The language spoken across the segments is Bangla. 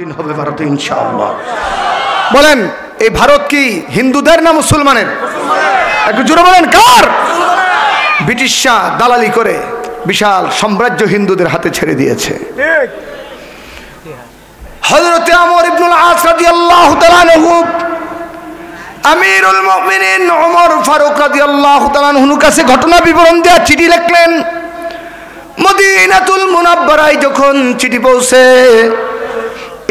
দিন হবে ভারতে ইনশাআল্লাহ। বলেন এই ভারত কি হিন্দুদের না মুসলমানের? একটু জোরে বলেন কার? ব্রিটিশরা দালালি করে বিশাল সাম্রাজ্য হিন্দুদের হাতে ছেড়ে দিয়েছে। হযরত আমর ইবনুল আস রাদিয়াল্লাহু তাআলা আনহু আমিরুল মুমিনিন ওমর ফারুক রাদিয়াল্লাহু তাআলা আনহুর কাছে ঘটনা বিবরণ দেয়া চিঠি লিখলেন। মদিনাতুল মুনাব্বারায় যখন চিঠি পৌঁছে,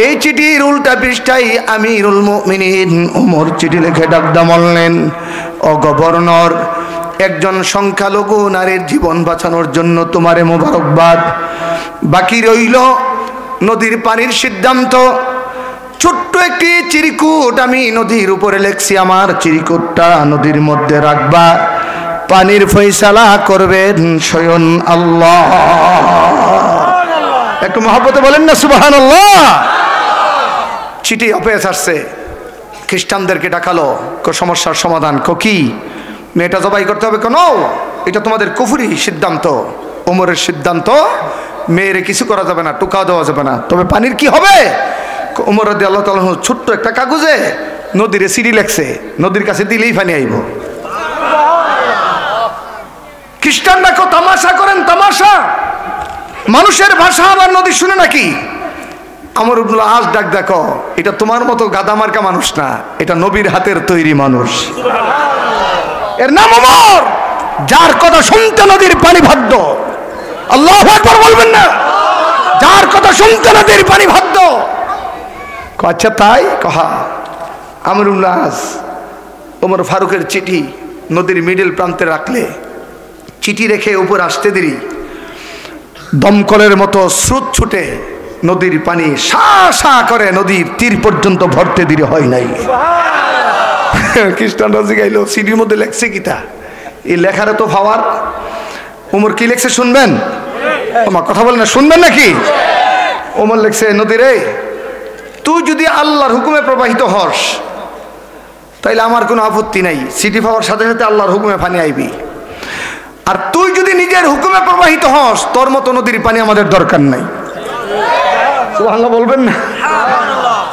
এই চিঠির উল্টা পৃষ্ঠায় আমিরুল মুমিনিন ওমর চিঠি লিখে ডাকদা বললেন, ও গভর্নর, একজন সংখ্যালঘু নারীর জীবন বাঁচানোর জন্য তোমারে মোবারকবাদ। বাকি রইল নদীর পানির সিদ্ধান্ত। ছোট্ট একটি চিরকুট আমি নদীর উপরে লিখছি, আমার চিরকুটটা নদীর মধ্যে রাখবা, পানির ফয়সালা করবেন স্বয়ং আল্লাহ। একটু মহব্বতে বলেন না সুবহানাল্লাহ। চিঠি অপেস আসছে, খ্রিস্টানদেরকে ডাকালো, সমস্যার সমাধান কি? মেয়েটা জবাই করতে হবে কেন? এটা তোমাদের কুফরি সিদ্ধান্ত, ওমরের সিদ্ধান্ত। মেয়েরে কিছু করা যাবে না, টোকা দেওয়া যাবে না। তবে পানির কি হবে? ওমর রাদিয়াল্লাহু তাআলা ছোট্ট একটা কাগজে নদীরে চিঠি লেখছে, নদীর কাছে দিলেই পানি আইব। খ্রিস্টানরা কেউ তামাশা করেন, তামাশা। মানুষের ভাষা আবার নদী শুনে নাকি? আমর ইবনুল আস ডাক দেখো, এটা তোমার মতো গাদা মার্কা মানুষ না, এটা নবীর হাতের তৈরি মানুষ। এর নাম ওমর, যার কথা শুনতে নদীর পানি ভাদ্য। আল্লাহু আকবার বলবেন না? যার কথা শুনতে নদীর পানি ভাদ্য। আচ্ছা তাই কহা। আমর ইবনুল আস ওমর ফারুকের চিঠি নদীর মিডল প্রান্তে রাখলে, চিঠি রেখে উপর আসতে দেরি দমকলের মতো স্রোত ছুটে নদীর পানি সা সা করে নদীর তীর পর্যন্ত ভরতে দেরি হয় নাই। খ্রিস্টানরা জিগাইল, চিঠির মধ্যে লেখছে কিতা? এই লেখারে তো পাওয়ার। ওমর কি লেখছে শুনবেন? ওমর কথা বলেন না, শুনবেন নাকি? ওমর লেখছে, নদীরে তুই যদি আল্লাহর হুকুমে প্রবাহিত হস তাইলে আমার কোনো আপত্তি নাই, চিঠি পাওয়ার সাথে সাথে আল্লাহর হুকুমে পানি আইবি। আর তুই যদি নিজের হুকুমে প্রবাহিত হস, তোর মতো নদীর পানি আমাদের দরকার নাই। সুবহানাল্লাহ বলবেন না?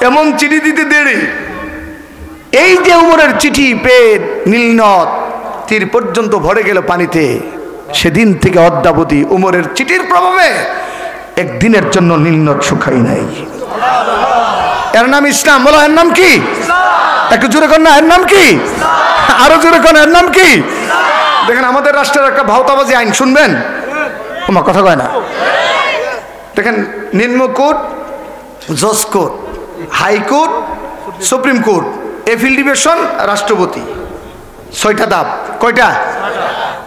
এমন চিঠি দিতে দেরি। এই যে উমরের চিঠি পেয়ে নীলনদ তীর পর্যন্ত ভরে গেল পানিতে, সেদিন থেকে অদ্যাবধি উমরের চিঠির প্রভাবে একদিনের জন্য নীলনদ শুকাই নাই। এর নাম ইসলাম। বলো এর নাম কি? একটু জোরে কর না, এর নাম কি? আরো জোরে কর, এর নাম কি? দেখেন আমাদের রাষ্ট্রের একটা ভাওতাবাজি আইন শুনবেন? আমার কথা কয় না। দেখেন নিম্ন কোর্ট, জজ court, high court, supreme court, appeal division, রাষ্ট্রপতি, 6টা ধাপ। কয়টা?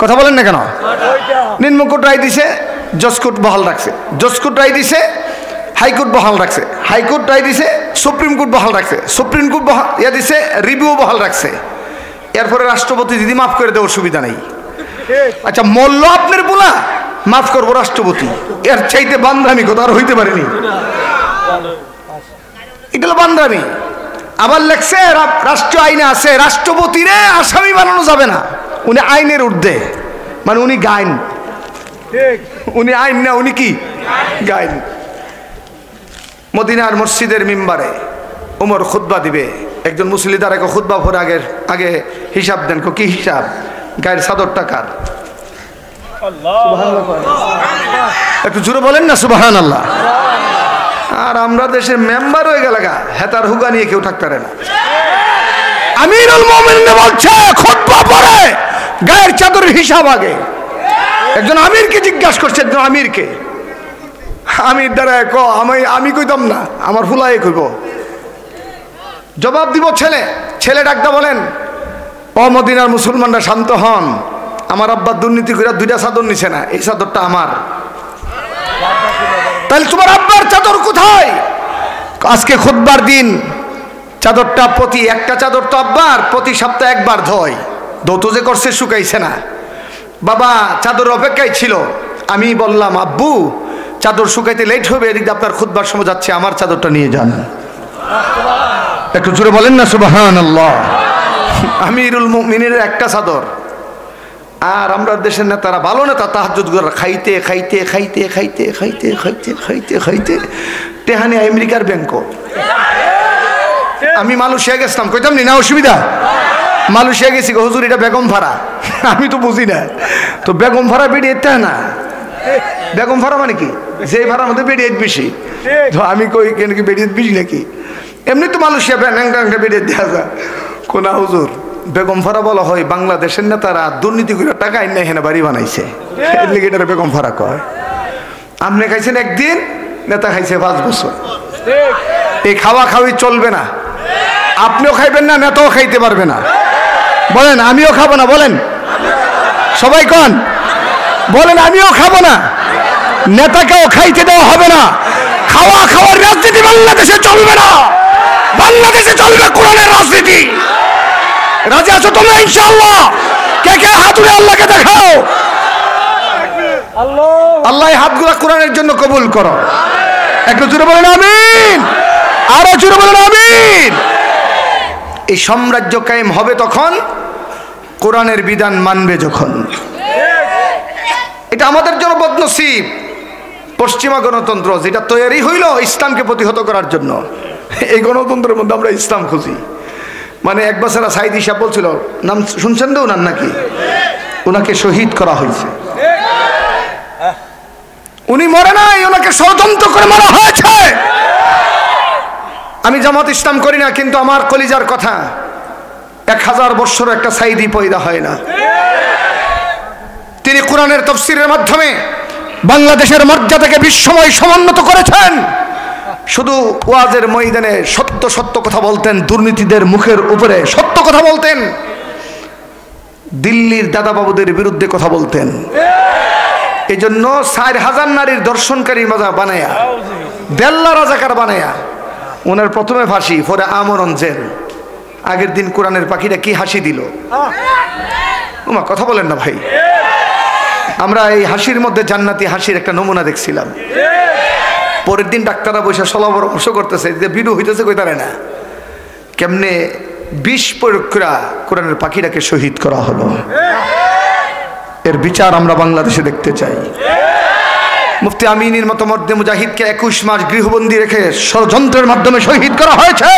কথা বলেন না কেন? নিম্ন কোর্ট রায় দিছে, জজ কোর্ট বহাল রাখছে, জজ কোর্ট রায় দিছে, হাইকোর্ট বহাল রাখছে, হাইকোর্ট রায় দিছে, সুপ্রিম কোর্ট বহাল রাখছে, সুপ্রিম কোর্ট ইয়া দিছে, রিভিউ বহাল রাখছে। এরপরে রাষ্ট্রপতি যদি মাফ করে দেওয়ার সুবিধা নেই। আচ্ছা মল্ল আপনার বলা, মাফ করবো রাষ্ট্রপতি, এর চাইতে বান্দামি কথা আর হইতে পারেনি। এটা হলো বান্দামি। আবার লেখছে রাষ্ট্রীয় আইনে আছে রাষ্ট্রপতিরে আসামি বানানো যাবে না, উনি আইনের ঊর্ধ্বে, মানে উনি গাইন। উনি আইন না, উনি কি? গাইন। মদিনার মসজিদের মিম্বারে ওমর খুতবা দিবে, একজন মুসল্লি দ্বারা খুতবা ভরে আগে হিসাব দেন। কি হিসাব? গায়ের চাদর টাকার। একটু জোরে বলেন না সুবহানাল্লাহ। আর আমরা দেশের মেম্বার হয়ে গেল গা, হেতার হুগা নিয়ে কেউ থাকতে পারে না। আমিরুল মুমিনিন বলছে খুতবা পড়ে গায়ের চাদরের হিসাব আগে। একজন আমিরকে জিজ্ঞাসা করছে, একজন আমিরকে, আমির দ্বারা আমি কইতাম না, আমার ফুলাই কইব। জবাব দিব ছেলে। ছেলে ডাকদা বলেন, ও মদিনার মুসলমানরা শান্ত হন, আমার আব্বা দুর্নীতি করে 2টা চাদর নিছে না, এই চাদরটা আমার। তাহলে তোমার আব্বার চাদর কোথায়? আজকে খুতবার দিন, চাদরটা একটা চাদর তো আব্বার প্রতি সপ্তাহে একবার ধোয়, দৌত যে করছে শুকাইছে না। বাবা চাদর অপেক্ষায় ছিল, আমি বললাম আব্বু চাদর শুকাইতে লেট হবে, এদিকে আপনার খুতবার সময় যাচ্ছে, আমার চাদরটা নিয়ে যান। একটু জোরে বলেন না সুবহানাল্লাহ। আমিরুল মুমিনিনের একটা চাদর, আর আমরা দেশের নেতারা ভালো নেতা তাহাজ্জুদ করে খাইতে খাইতে খাইতে খাইতে খাইতে খাইতে খাইতে খাইতে টেহানি আমেরিকার ব্যাংক। আমি মালয়েশিয়া গেছিলাম, কইতাম নি না অসুবিধা? মালয়েশিয়া গেছি, হুজুর এটা বেগম ভাড়া। আমি তো বুঝি না, তো বেগম ভাড়া বেরিয়ে এতে না, বেগম ভাড়া মানে কি? যে ভাড়ার মধ্যে বেরিয়ে বেশি। তো আমি কই কেন কি বেরিয়ে বেশি নাকি? এমনি তো মালয়েশিয়া ন্যাংটা বেরিয়ে দেওয়া যায়। কোনা হুজুর বেগম ভাড়া বলা হয় বাংলাদেশের নেতারা দুর্নীতি করে টাকা আইনা হেনে বাড়ি বানাইছে, এর লিগে এটা বেগম ভাড়া কয়। আপনি খাইছেন একদিন, নেতা খাইছে 5 বছর। এই খাওয়া খাওয়ি চলবে না, আপনিও খাইবেন না, নেতাও খাইতে পারবে না। বলেন আমিও খাবো না, বলেন সবাই কন, বলেন আমিও খাবো না, নেতাকেও খাইতে দেওয়া হবে না। খাওয়ার রাজনীতি বাংলাদেশে চলবে না, বাংলাদেশে চলবে কোরআনের রাজনীতি। রাজি আছো তোমরা ইনশাআল্লাহ? কে কে হাত উঠে আল্লাহকে দেখাও। আল্লাহ হাতগুলা কোরআনের জন্য কবুল করো। একটু জোরে বলেন আমিন, আরো জোরে বলেন আমিন। এই সাম্রাজ্য কায়েম হবে তখন কোরআনের বিধান মানবে যখন। এটা আমাদের জন্য বদনসিব। পশ্চিমা গণতন্ত্র যেটা তৈরি হইল ইসলামকে প্রতিহত করার জন্য, এই গণতন্ত্রের মধ্যে আমরা ইসলাম খুঁজি। মানে এক বছর সাইদি সাহেব বলছিল, নাম শুনছেন তো ওনার নাকি? ওনাকে শহীদ করা হয়েছে। উনি মরে নাই, ওনাকে ষড়যন্ত্র করে মারা হয়েছে। আমি জামাত ইসলাম করি না, কিন্তু আমার কলিজার কথা, 1000 বছর একটা সাইদি পয়দা হয় না। তিনি কোরআনের তাফসীরের মাধ্যমে বাংলাদেশের মর্যাদাকে বিশ্বময় সমুন্নত করেছেন। শুধু ওয়াজের ময়দানে সত্য সত্য কথা বলতেন, দুর্নীতিদের মুখের উপরে সত্য কথা বলতেন, দিল্লির দাদাবাবুদের বিরুদ্ধে কথা বলতেন। এই জন্য 4000 নারীর দর্শনকারী মাজা বানায়া, বেল্লা রাজাকার বানায়া, ওনার প্রথমে ফাঁসি, পরে আমরণ জেল। আগের দিন কোরআনের পাখিটা কি হাসি দিল, ওমা কথা বলেন না ভাই। আমরা এই হাসির মধ্যে জান্নাতি হাসির একটা নমুনা দেখছিলাম। পরের দিন ডাক্তাররা বসে সলা পরামর্শ করতেছে, যে ভিডিও হইতেছে কই তারে না, কেমনে বিষ প্রয়োগ করে কোরআনের পাখিটাকে শহীদ করা হলো। এর বিচার আমরা বাংলাদেশে দেখতে চাই। মুফতি আমিনের মতো মর্দে মুজাহিদকে 21 মাস গৃহবন্দী রেখে ষড়যন্ত্রের মাধ্যমে শহীদ করা হয়েছে।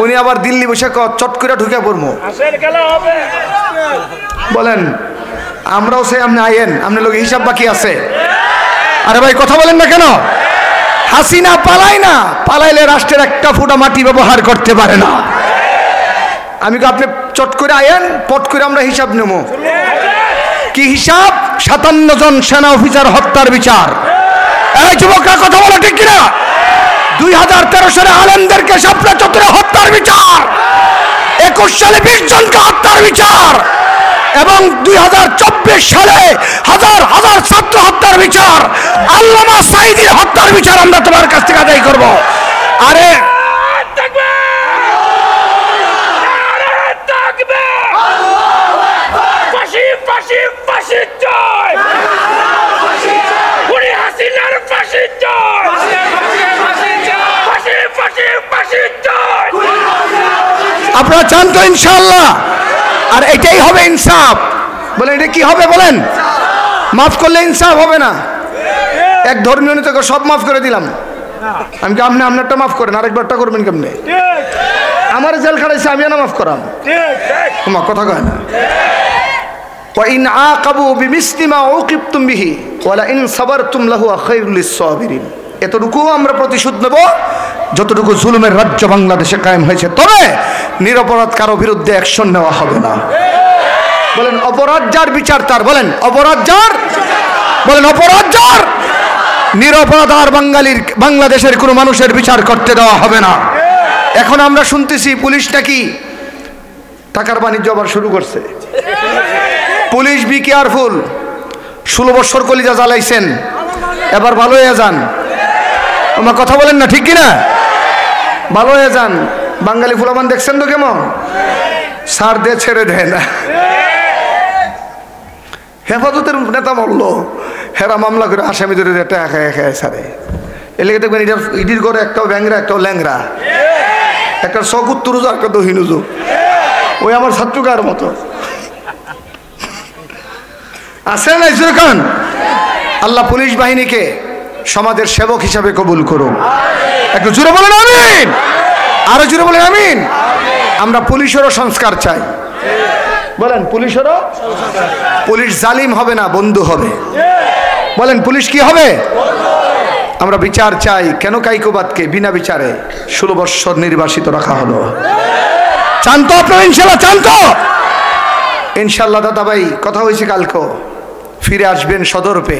উনি আবার দিল্লি বসে চট করে ঢুকে পড়বো বলেন। আমরাও সে আপনি আইয়েন, আপনার লোক হিসাব বাকি আছে। আরে ভাই কথা বলেন না কেন? হাসিনা পালাই না, পালাইলে রাষ্ট্রের একটা ফুটা মাটি ব্যবহার করতে পারে না। আমি আপনি চট করে আইয়েন, পট করে আমরা হিসাব নেব। কি হিসাব? 57 জন সেনা অফিসার হত্যার বিচার। এই যুবকরা কথা বলো ঠিক কিনা? 2013 সালে আলেমদেরকে শাপলা চত্বরে হত্যার বিচার, 21 সালে 20 জনকে হত্যার বিচার, এবং 2024 সালে হাজার হাজার ছাত্র হত্যার বিচার, আল্লামা সাঈদীর হত্যার বিচার আমরা তোমার কাছ থেকে আদায় করব। আরে আপনারা চান তো ইনশাআল্লাহ? আর এটাই হবে ইনসাফ। বলেন এটা কি হবে বলেন? মাফ করলে ইনসাফ হবে না। এক ধর্মীয় নেতাকে সব মাফ করে দিলাম, আমি কি আপনি আপনারটা মাফ করেন, আরেকবারটা করবেন কেমনে? আমার জেল খাটাইছে, আমি না মাফ করাম? তোমার কথা কয় না। وَإِنْ عَاقَبُوا بِمِثْلِ مَا عُوقِبْتُمْ بِهِ وَلَئِنْ صَبَرْتُمْ لَهُوَ خَيْرٌ لِلصَّابِرِينَ। এতটুকু আমরা প্রতিশোধ নেব যতটুকু জুলুমের রাজ্য বাংলাদেশে কায়েম হয়েছে। তবে নিরপরাধ কারো বিরুদ্ধে অ্যাকশন নেওয়া হবে না। বলেন অপরাধ যার বিচার তার। বলেন অপরাধ যার, বলেন অপরাধ যার। নিরপরাধ আর বাংলাদেশের কোনো মানুষের বিচার করতে দেওয়া হবে না। এখন আমরা শুনতেছি পুলিশ নাকি টাকার বাণিজ্য আবার শুরু করছে। Police be careful. 16 বছর কলিজা জ্বালাইছেন, এবার ভালো হয়ে যান। আমার কথা বলেন না ঠিক কিনা? ভালো হয়ে যান। বাঙালি ফুলাবান দেখছেন তো কেমন, সার দিয়ে ছেড়ে দেয় না। হেফাজতের নেতা মরল, হেরা মামলা করে আসামি ধরে টাকা খায় খায় সারে। এলাকা দেখবেন ইডির ঘরে একটাও ব্যাংরা, একটাও ল্যাংরা, একটা সকুত্তরুজো, একটা দহিনুজো। ওই আমার ছাত্রকার মতো। আছে না যখন আল্লাহ পুলিশ বাহিনীকে সমাজের সেবক হিসাবে কবুল করুন। একটু জোরে বলেন আমিন, আরো জোরে বলেন আমিন। আমরা পুলিশেরও সংস্কার চাই, বলেন পুলিশেরও। পুলিশ জালিম হবে না, বন্ধু হবে। বলেন পুলিশ কি হবে? আমরা বিচার চাই। কেন কাইকোবাদকে বিনা বিচারে 16 বৎসর নির্বাসিত রাখা হলো? চান তো আপনারা? ইনশাল্লাহ চান তো? ইনশাল্লাহ দাদা ভাই, কথা হয়েছে কালকে ফিরে আসবেন সদরপে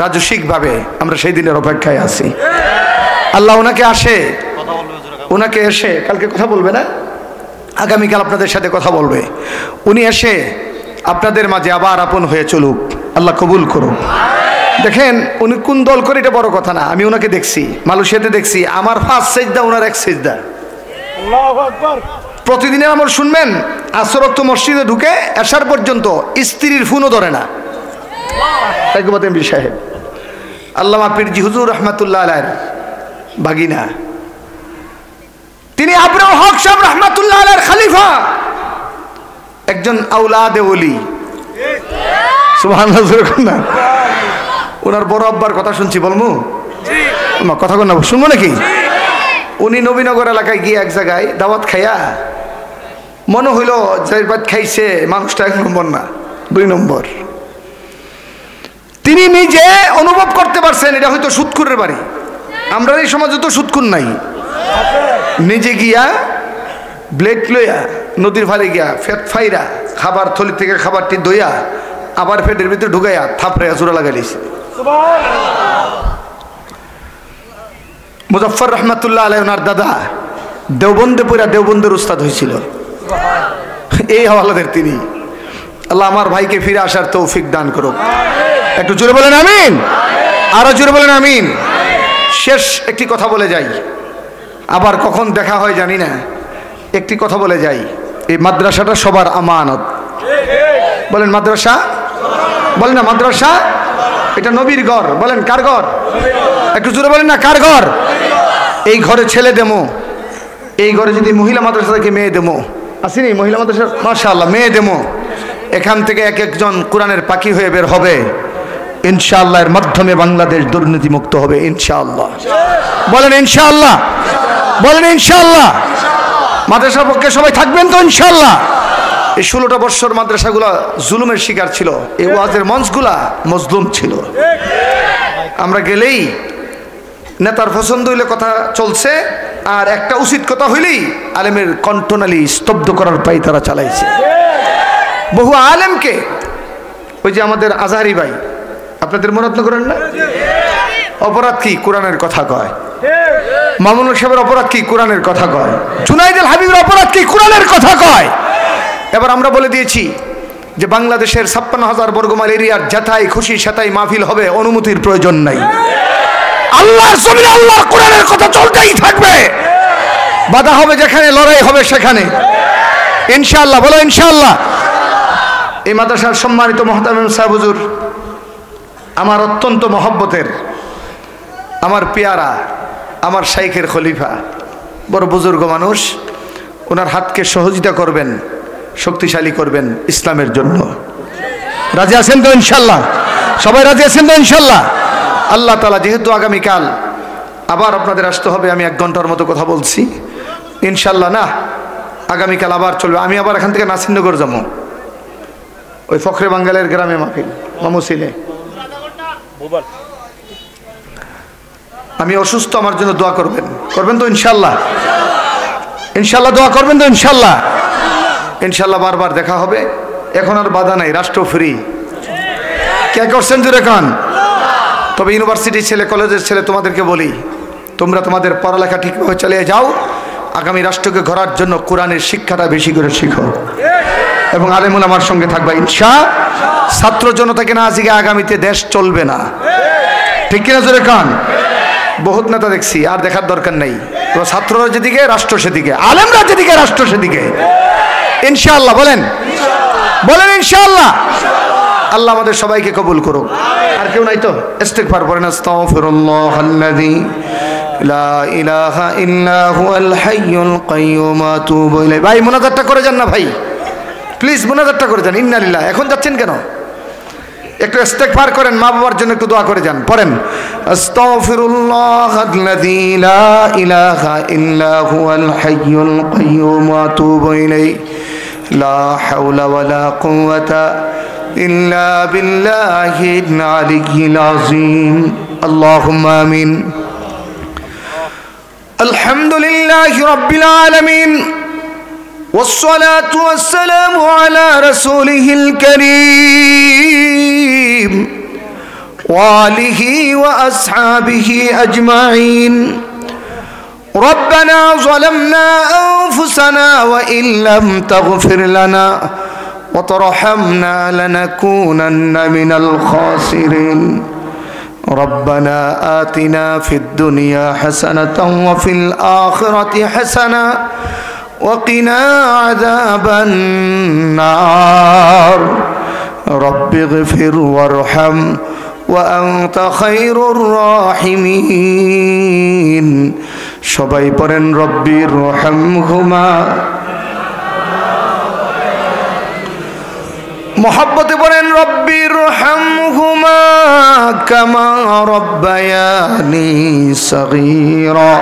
রাজস্বিকভাবে। আমরা সেই দিনের অপেক্ষায় আছি। আল্লাহ ওনাকে আসে, ওনাকে এসে কালকে কথা বলবে না, আগামীকাল আপনাদের সাথে কথা বলবে। উনি এসে আপনাদের মাঝে আবার আপন হয়ে চলুক, আল্লাহ কবুল করুক। দেখেন উনি কোন দল করে এটা বড় কথা না। আমি ওনাকে দেখছি, মালয়েশিয়াতে দেখছি। আমার 5 সেজদা, ওনার 1 সেজদা। প্রতিদিনের আমল শুনবেন। আসর ওয়াক্ত মসজিদে ঢুকে এশার পর্যন্ত স্ত্রীর ফোনও ধরে না। সাহেব আল্লামা পীরজি হুজুর রহমাতুল্লাহ আলাইহির ভাগিনা, তিনি আবরার হক সাহেব রহমাতুল্লাহ আলাইহির খলিফা, একজন আওলাদে ওলি। সুবহানাল্লাহ। ওনার বড় আব্বার কথা শুনছি, বলবো কথা কন না, শুনবো নাকি? উনি নবীনগর এলাকায় গিয়ে এক জায়গায় দাওয়াত খাইয়া মনে হইল যে ভাত খাইছে মানুষটা 1 নম্বর না 2 নম্বর। তিনি নিজে অনুভব করতে পারছেন এটা হয়তো সুদখোরের বাড়ি। আমরা এই সমাজে তো সুদখোর নাই। নিজে গিয়া ব্লেড লইয়া নদীর ফালে গিয়া ফেট ফাইরা খাবার থলি থেকে খাবারটি দইয়া আবার পেটের ভিতরে ঢুকাইয়া থাপড়ে জোড়া লাগাইছে। মুজফফর রহমাতুল্লাহ আলাইহি ওনার দাদা দেওবন্দে পড়া দেওবন্দের উস্তাদ হয়েছিল। এই হওয়ালাদের তিনি। আল্লাহ আমার ভাইকে ফিরে আসার তৌফিক দান করুক। একটু জোরে বলেন আমিন, আরো জোরে বলেন আমিন। শেষ একটি কথা বলে যাই, আবার কখন দেখা হয় জানি না। একটি কথা বলে যাই, এই মাদ্রাসাটা সবার আমানত। বলেন মাদ্রাসা, বলেন না মাদ্রাসা। এটা নবীর ঘর। বলেন কার ঘর? একটু জোরে বলেন না, কার ঘর? এই ঘরে ছেলে দেমো, এই ঘরে যদি মহিলা মাদ্রাসা থেকে মেয়ে দেমো, আসেনি মহিলা মাদ্রাসা, মাশাআল্লাহ, মেয়ে দেমো। এখান থেকে এক একজন কোরআনের পাখি হয়ে বের হবে ইনশাআল্লাহ। এর মাধ্যমে বাংলাদেশ দুর্নীতি মুক্ত হবে ইনশাআল্লাহ। বলেন ইনশাআল্লাহ, বলেন ইনশাআল্লাহ। মাদ্রাসার পক্ষে সবাই থাকবেন তো ইনশাআল্লাহ। এই 16টা বৎসর মাদ্রাসাগুলা জুলুমের শিকার ছিল, এই ওয়াজের মঞ্চগুলা মজলুম ছিল। আমরা গেলেই নেতার পছন্দ হইলে কথা চলছে, আর একটা উচিত কথা হইলেই আলেমের কণ্ঠনালী স্তব্ধ করার পাই তারা চালাইছে। বহু আলেমকে, ওই যে আমাদের আজহারি ভাই, আপনাদের মনে করেন না? অপরাধ কি? কোরআনের কথা কয়। মামুনুল সাহেবের অপরাধ কি? কোরআনের কথা কয়। জুনাইদুল হাবিবের অপরাধ কি? কোরআনের কথা কয়। এবার আমরা বলে দিয়েছি যে বাংলাদেশের 56,000 বর্গমাইল এরিয়ার যেথায় খুশি সেথায় মাহফিল হবে, অনুমতির প্রয়োজন নাই। আল্লাহর জমিনে আল্লাহর কোরআনের কথা চলতেই থাকবে। বাধা হবে যেখানে, লড়াই হবে সেখানে ইনশাআল্লাহ। বলো ইনশাআল্লাহ। এই মাদ্রাসার সম্মানিত মুহতামিম সাহেব হুজুর, আমার অত্যন্ত মহব্বতের, আমার পেয়ারা, আমার শাইখের খলিফা, বড় বুজুর্গ মানুষ। ওনার হাতকে সহযোগিতা করবেন, শক্তিশালী করবেন ইসলামের জন্য। রাজি আছেন তো ইনশাআল্লাহ? সবাই রাজি আছেন তো ইনশাআল্লাহ? আল্লাহ তাআলা যেহেতু আগামীকাল আবার আপনাদের আসতে হবে, আমি 1 ঘন্টার মতো কথা বলছি ইনশাআল্লাহ। না, আগামীকাল আবার চলবে। আমি আবার এখান থেকে নাসিরনগর যাবো, ওই ফখরে বাঙ্গালের গ্রামে মাহফিল মামুসিলে। আমি অসুস্থ, আমার জন্য দোয়া করবেন। করবেন তো ইনশাআল্লাহ? ইনশাআল্লাহ দোয়া করবেন তো ইনশাআল্লাহ? ইনশাআল্লাহ বারবার দেখা হবে। এখন আর বাধা নাই, রাষ্ট্র ফ্রি। কে করছেন জোরে কান? তবে ইউনিভার্সিটির ছেলে, কলেজের ছেলে, তোমাদেরকে বলি, তোমরা তোমাদের পড়ালেখা ঠিকভাবে চালিয়ে যাও। আগামী রাষ্ট্রকে গড়ার জন্য কোরআনের শিক্ষাটা বেশি করে শিখো এবং আলেমুল আমার সঙ্গে থাকবা ইনশাআল্লাহ। ছাত্র জনতাকে না আজকে আগামীতে দেশ চলবে না, ঠিক কিনা জোরে কান? বহুত নেতা দেখছি, আর দেখার দরকার নেই। তো ছাত্ররা যেদিকে, রাষ্ট্র সেদিকে, আলেমরা যেদিকে, রাষ্ট্র সেদিকে ইনশাআল্লাহ। বলেন, বলেন ইনশাআল্লাহ। আল্লাহ আমাদের সবাইকে কবুল করুক। আর কেউ নাই তো? ইস্তিগফার পড়েন। আস্তাগফিরুল্লাহাল্লাযী লা ইলাহা ইল্লা হুয়াল হাইয়ুল কাইয়্যুম ওয়া আতুবু ইলাইহি। ভাই মুনাজাতটা করে যান না ভাই, প্লিজ মুনাজাতটা করে যান। ইন্না লিল্লাহ। এখন যাচ্ছেন কেন? একটু ইস্তেগফার করেন, মা বাবার জন্য একটু দোয়া করে যান। পড়েন আস্তাগফিরুল্লাহাল্লাযী লা ইলাহা ইল্লা হুয়াল হাইয়ুল কাইয়্যুম ওয়া আতুবু ইলাইহি লা হাওলা ওয়ালা কুওয়াতা ইল্লা বিল্লাহিল আলিয়্যিল আযীম। আল্লাহুম্মা আমিন। আলহামদুলিল্লাহি রাব্বিল আলামিন والصلاة والسلام على رسوله الكريم وآله وأصحابه أجمعين. ربنا ظلمنا أنفسنا وإن لم تغفر لنا وترحمنا لنكونن من الخاسرين. ربنا آتنا في الدنيا حسنة وفي الآخرة حسنة وقنا عذاب النار. رب اغفر وارحم وأنت خير الراحمين. সবাই পড়েন রব্বির রহমহুমা। মোহাব্বতে পড়েন রব্বির রহমহুমা কামা রব্বায়ানি সগীরা।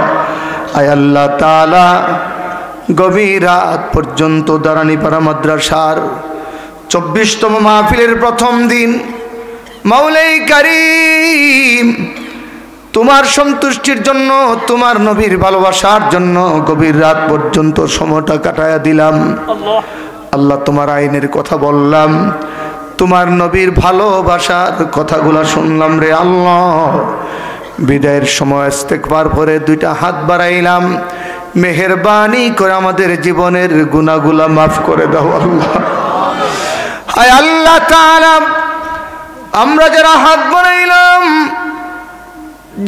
আয় আল্লাহ তাআলা, গভীর রাত পর্যন্ত দারানিপাড়া মাদ্রাসার 24তম মাহফিলের প্রথম দিন, মাওলাই কারীম তোমার সন্তুষ্টির জন্য, তোমার নবীর ভালোবাসার জন্য গভীর রাত পর্যন্ত সময়টা কাটায়া দিলাম। আল্লাহ, তোমার আইনের কথা বললাম, তোমার নবীর ভালোবাসার কথাগুলা শুনলাম রে আল্লাহ। বিদায়ের সময় ইস্তেগফার করে দুইটা হাত বাড়াইলাম, মেহেরবানি করে আমাদের জীবনের গুনাহগুলা মাফ করে দাও আল্লাহ। আয় আল্লাহ তাআলা, আমরা যারা হাত বাড়াইলাম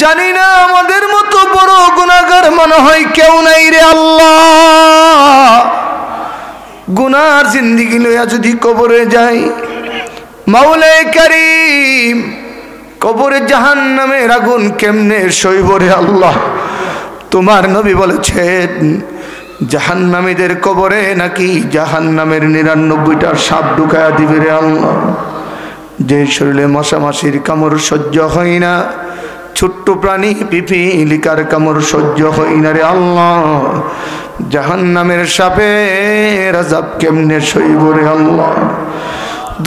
জানি না আমাদের মতো বড় গুনাহগার মনে হয় কেউ নাই রে আল্লাহ। গুনার জিন্দেগি লইয়া যদি কবরে যাই, মাওলাই কারীম কবরে জাহান্নামের আগুন কেমনে সইব রে আল্লাহ। তোমার নবী বলেছেন জাহান্নামীদের কবরে নাকি জাহান্নামের 99টা সাপ ঢুকায়া দিবে রে আল্লাহ। যে শরীরে মশা মাছির কামড় সহ্য হয় না, ছোট্ট প্রাণী পিপিলিকার কামড় সহ্য হয় না রে আল্লাহ, জাহান্নামের সাপের আযাব কেমনে সইব রে আল্লাহ।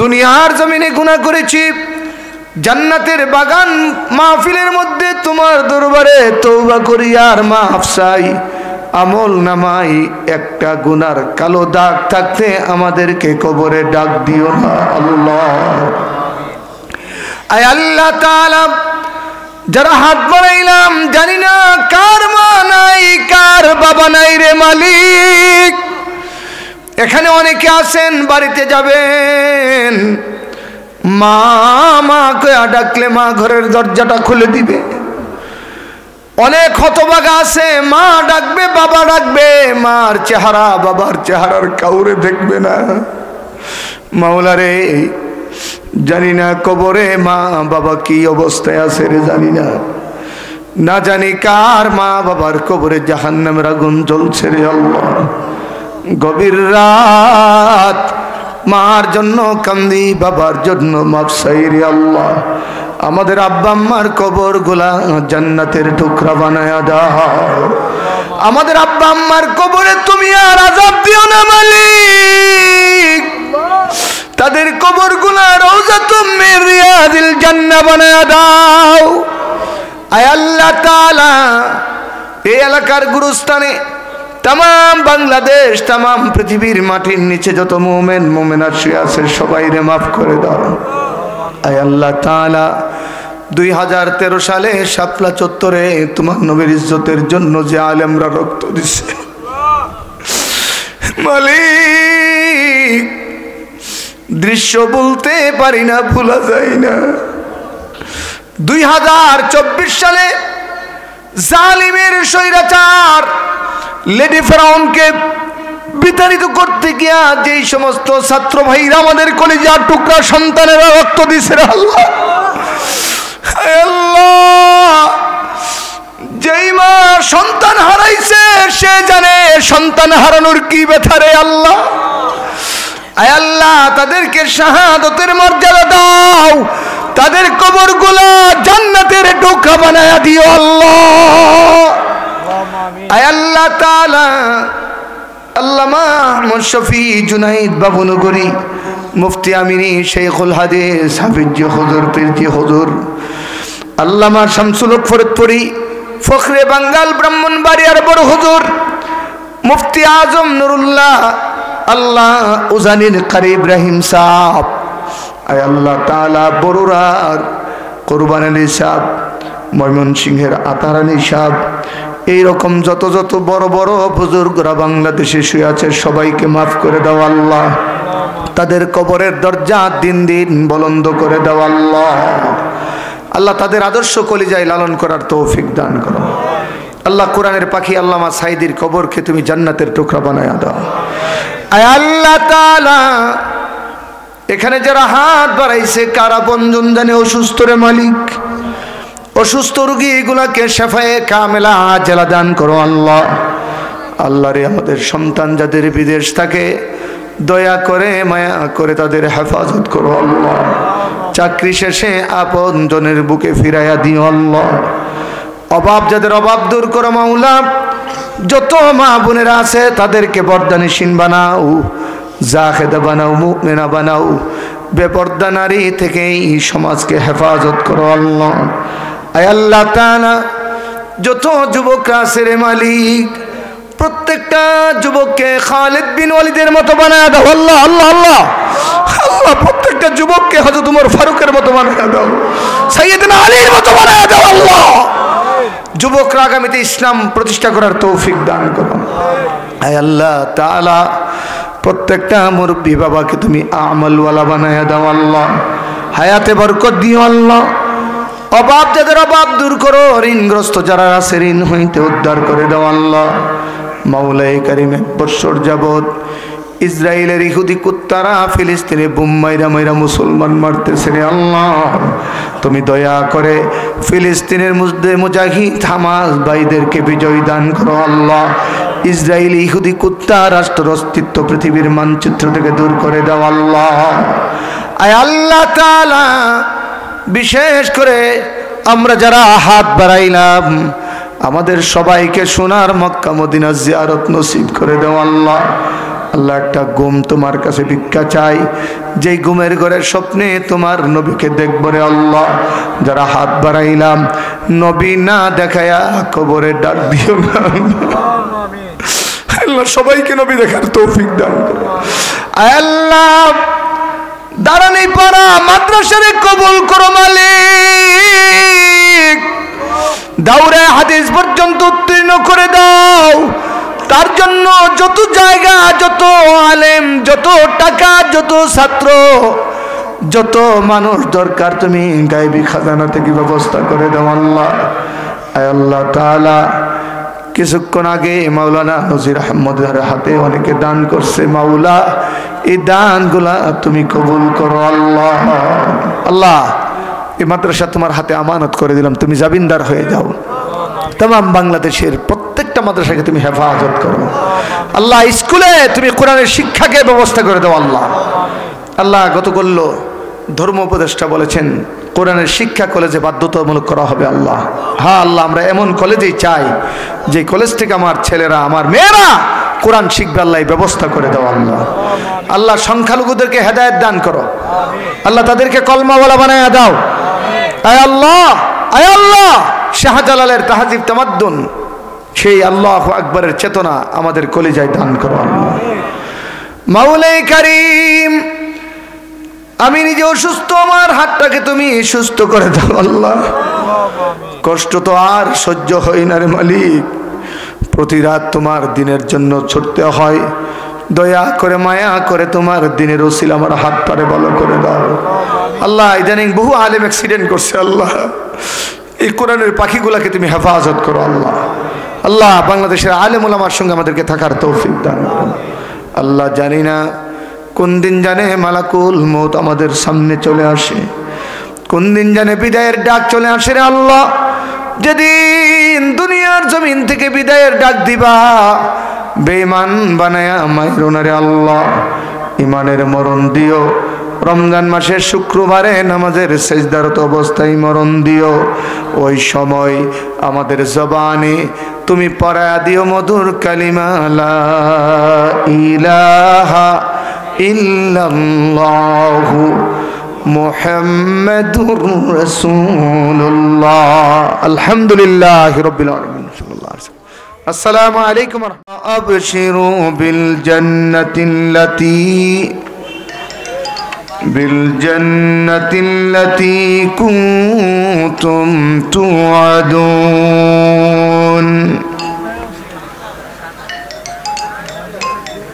দুনিয়ার জমিনে গুনাহ করেছি, জান্নাতের বাগান মাহফিলের মধ্যে তোমার দরবারে তওবা করি আর মাফ চাই। আমল নামাই একটা গুনার কালো দাগ থাকতে আমাদেরকে কবরে ডাক দিও না আল্লাহ। আয় আল্লাহ তাআলা, যারা হাত বাড়াইলাম জানি না কার মা নাই কার বাবা নাই রে মালিক। এখানে অনেকে আছেন, বাড়িতে যাবেন, মা মা কয়া ডাকলে মা ঘরের দরজাটা খুলে দিবে। অনেক হতভাগা আছে, মা ডাকবে বাবা ডাকবে, মার চেহারা বাবার চেহারার কাউরে দেখবে না। মাওলা রে, জানি না কবরে মা বাবা কি অবস্থায় আছে রে জানি না, না জানি কার মা বাবার কবরে জাহান্নামের আগুন জ্বলছে রে আল্লাহ। গভীর রাত মার জন্য কান্দি, বাবার জন্য মাফ চাই রে আল্লাহ। আমাদের আব্বা আম্মার কবর গুলা জান্নাতের টুকরা বানায়া দাও। আমাদের আব্বা আম্মার কবরে তুমি আর আযাব দিও না মালিক। তাদের কবর গুলা রওজাতুম মির রিয়াদিল জান্নাহ বানায়া দাও। আয় আল্লাহ তাআলা, এই এলাকার গুরুস্থানে तमाम बांग्लादेश तमाम पृथिवीर माटिर नीचे যত মুমিন মুমিনাত শুয়ে আছে সবাইরে মাফ করে দাও। আয় আল্লাহ তাআলা 2013 সালে শাপলা চত্বরে তোমার নবীর ইজ্জতের জন্য যে আলেমরা রক্ত দিছে মালিক, দৃশ্য বলতে পারি না, ভোলা যায় না। 2024 সালে জালিমের স্বৈরাচার লেডি ফেরাউনকে বিতাড়িত করতে গিয়া যেই সমস্ত ছাত্র ভাইরা আমাদের কলিজার টুকরা সন্তানেরা রক্ত দিছে আল্লাহ, আল্লাহ যেই মা সন্তান হারাইছে সে জানে সন্তান হারানোর কি ব্যথা রে আল্লাহ। আয় আল্লাহ তাদেরকে শাহাদাতের মর্যাদা দাও, তাদের কবরগুলো জান্নাতের টুকরা বানায়া দিও আল্লাহ। আয় আল্লাহ তাআলা আল্লামা আহমদ শফি জুনাইদ বাবুনগরী, মুফতি আমিনী শেখুল হাদিস হাফিজ হুজুর পীরজি হুজুর, আল্লামা শামসুল হক ফরিদপুরি, ফখরে বাঙ্গাল ব্রাহ্মণবাড়িয়ার বড় হুজুর, মুফতি আজম নুরুল্লাহ আল্লাহ উজানির কারি ইব্রাহিম সাহেব, আয় আল্লাহ তাআলা বড়ুরার কোরবান আলী সাহেব, ময়মনসিংহের আতার আলী সাহেব, এইরকম যত যত বড় বড় বুজুর্গরা বাংলাদেশে শুয়ে আছে সবাইকে মাফ করে দাও আল্লাহ। তাদের কবরের দরজা দিন দিন বুলন্দ করে দাও আল্লাহ। আল্লাহ তাদের আদর্শ কলিজায় লালন করার তৌফিক দান করো আল্লাহ। কোরআনের পাখি আল্লামা সাইদির কবরকে তুমি জান্নাতের টুকরা বানায়া দাও। আয় আল্লাহ তাআলা এখানে যারা হাত বাড়াইছে কারা বন্ধন জানে অসুস্থ রে মালিক, অসুস্থ রোগী এগুলাকে শেফায়ে কামেলা আজেলা দান করো আল্লাহ। আল্লাহ রে আমাদের সন্তান যাদের বিদেশ থাকে দয়া করে মায়া করে তাদের হেফাজত করো আল্লাহ। চাকরি শেষে আপন জনের বুকে ফিরাইয়া দিও আল্লাহ। অভাব যাদের অভাব দূর করো মাওলা। যত মা বোনেরা আছে তাদেরকে বরদানিশীন বানাও, জাহেদা বানাও, মুমিনা বানাও। বেপর্দা নারী থেকে এই সমাজকে হেফাজত করো আল্লাহ। আয় আল্লাহ তাআলা যত যুবকরা আছে রে মালিক, প্রত্যেকটা যুবককে খালিদ বিন ওয়ালিদের মতো বানায় দাও আল্লাহ। আল্লাহ আল্লাহ আল্লাহ প্রত্যেকটা যুবককে হযরত ওমর ফারুকের মতো বানায় দাও, সাইয়েদনা আলীর মতো বানায় দাও আল্লাহ। যুবকরা আগামীতে ইসলাম প্রতিষ্ঠা করার তৌফিক দান করো। আয় আল্লাহ তাআলা প্রত্যেকটা মুরব্বী বাবাকে তুমি আমলওয়ালা বানায় দাও আল্লাহ। হায়াতে বরকত দিও আল্লাহ। অভাব যাদের অভাব দূর করো, ঋণগ্রস্ত যারা আছে ঋণ হইতে উদ্ধার করে দাও আল্লাহ। মাওলাই কারিম 1 বছর যাবত ইসরায়েলের ইহুদি কুত্তারা ফিলিস্তিনে বুম মাইরা মাইরা মুসলমান মারতেছে রে আল্লাহ। তুমি দয়া করে ফিলিস্তিনের মধ্যে মুজাহিদ হামাস ভাইদেরকে বিজয় দান করো আল্লাহ। ইসরায়েলি ইহুদি কুত্তা রাষ্ট্র অস্তিত্ব পৃথিবীর মানচিত্র থেকে দূর করে দাও আল্লাহ। আয় আল্লাহ তাআলা বিশেষ করে আমরা যারা হাত বাড়াইলাম আমাদের সবাইকে সোনার মক্কা মদিনা জিয়ারত নসিব করে দাও আল্লাহ। আল্লাহ একটা ঘুম তোমার কাছে ভিক্ষা চাই, যেই ঘুমের ঘরের স্বপ্নে তোমার নবীকে দেখব রে আল্লাহ। যারা হাত বাড়াইলাম নবী না দেখায়া কবরে ডাক দিও না আল্লাহ। সবাইকে নবী দেখার তৌফিক দান করো আল্লাহ। দাঁড়ানি পাড়া মাদ্রাসারে কবুল করো মালিক। দাউরে হাদিস পর্যন্ত উত্তীর্ণ করে দাও। তার জন্য যত জায়গা, যত আলেম, যত টাকা, যত ছাত্র, যত মানুষ দরকার তুমি গায়বী খাজানা থেকে ব্যবস্থা করে দাও আল্লাহ। আয় আল্লাহ তাআলা কিছুক্ষণ আগে মাওলানা নজির আহমদের হাতে অনেকে দান করছে মাওলা, এই দানগুলা তুমি কবুল করো আল্লাহ। আল্লাহ এই মাদ্রাসা তোমার হাতে আমানত করে দিলাম, তুমি জামিনদার হয়ে যাও। तमाम বাংলাদেশের প্রত্যেকটা মাদ্রাসাকে তুমি হেফাজত করো আল্লাহ। স্কুলে তুমি কোরআনের শিক্ষাকে ব্যবস্থা করে দাও আল্লাহ। আল্লাহ গতকাল ধর্ম উপদেষ্টা বলেছেন কোরআনের শিক্ষা কলেজে বাধ্যতামূলক করা হবে আল্লাহ। হ্যাঁ আল্লাহ আমরা এমন কলেজেই চাই যে কলেজ থেকে আমার ছেলেরা আমার মেয়েরা কোরআন শিখবে আল্লাহ, এই ব্যবস্থা করে দাও আল্লাহ। আল্লাহ সংখ্যালঘুদেরকে হেদায়েত দান করো আল্লাহ, তাদেরকে কলমাওয়ালা বানায়া দাও। আয় আল্লাহ, আয় আল্লাহ শাহজালালের তাহজিব তামাদ্দুন সেই আল্লাহু আকবরের চেতনা আমাদের কলিজায় দান করো আল্লাহ। মাওলাই কারীম আমি নিজে অসুস্থ, আমার হাতটাকে তুমি সুস্থ করে দাও আল্লাহ। কষ্ট তো আর সহ্য হয় না রে মালিক, প্রতি রাত তোমার দিনের জন্য ছুটতে হয়। দয়া করে মায়া করে তোমার দিনের ওসিলা আমার হাত পারে ভালো করে দাও আল্লাহ। ইদানিং বহু আলেম অ্যাক্সিডেন্ট করছে আল্লাহ, এই কোরআনের পাখিগুলাকে তুমি হেফাজত করো আল্লাহ। আল্লাহ বাংলাদেশের আলেম ওলামার সঙ্গে আমাদেরকে থাকার তৌফিক দান করো আল্লাহ। জানি না কোন দিন জানে মালাকুল মউত আমাদের সামনে চলে আসে, কোন দিন জানে বিদায়ের ডাক চলে আসে রে আল্লাহ। যেদিন দুনিয়ার জমিন থেকে বিদায়ের ডাক দিবা বেঈমান বানায়া মাইরো না রে আল্লাহ। ইমানের মরণ দিও। রমজান মাসের শুক্রবারে নামাজের সেজদারত অবস্থায় মরণ দিও। ওই সময় আমাদের জবানে তুমি পড়া দিও মধুর কালিমা লা ইলাহা ইল্লাল্লাহু মুহাম্মাদুর রাসূলুল্লাহ। আলহামদুলিল্লাহি রাব্বিল আলামিন। আসসালামু আলাইকুম ওয়া রাহমাতুল্লাহ। আবশিরু বিল জান্নাতিল্লাতী কুনতুম তুআদুন।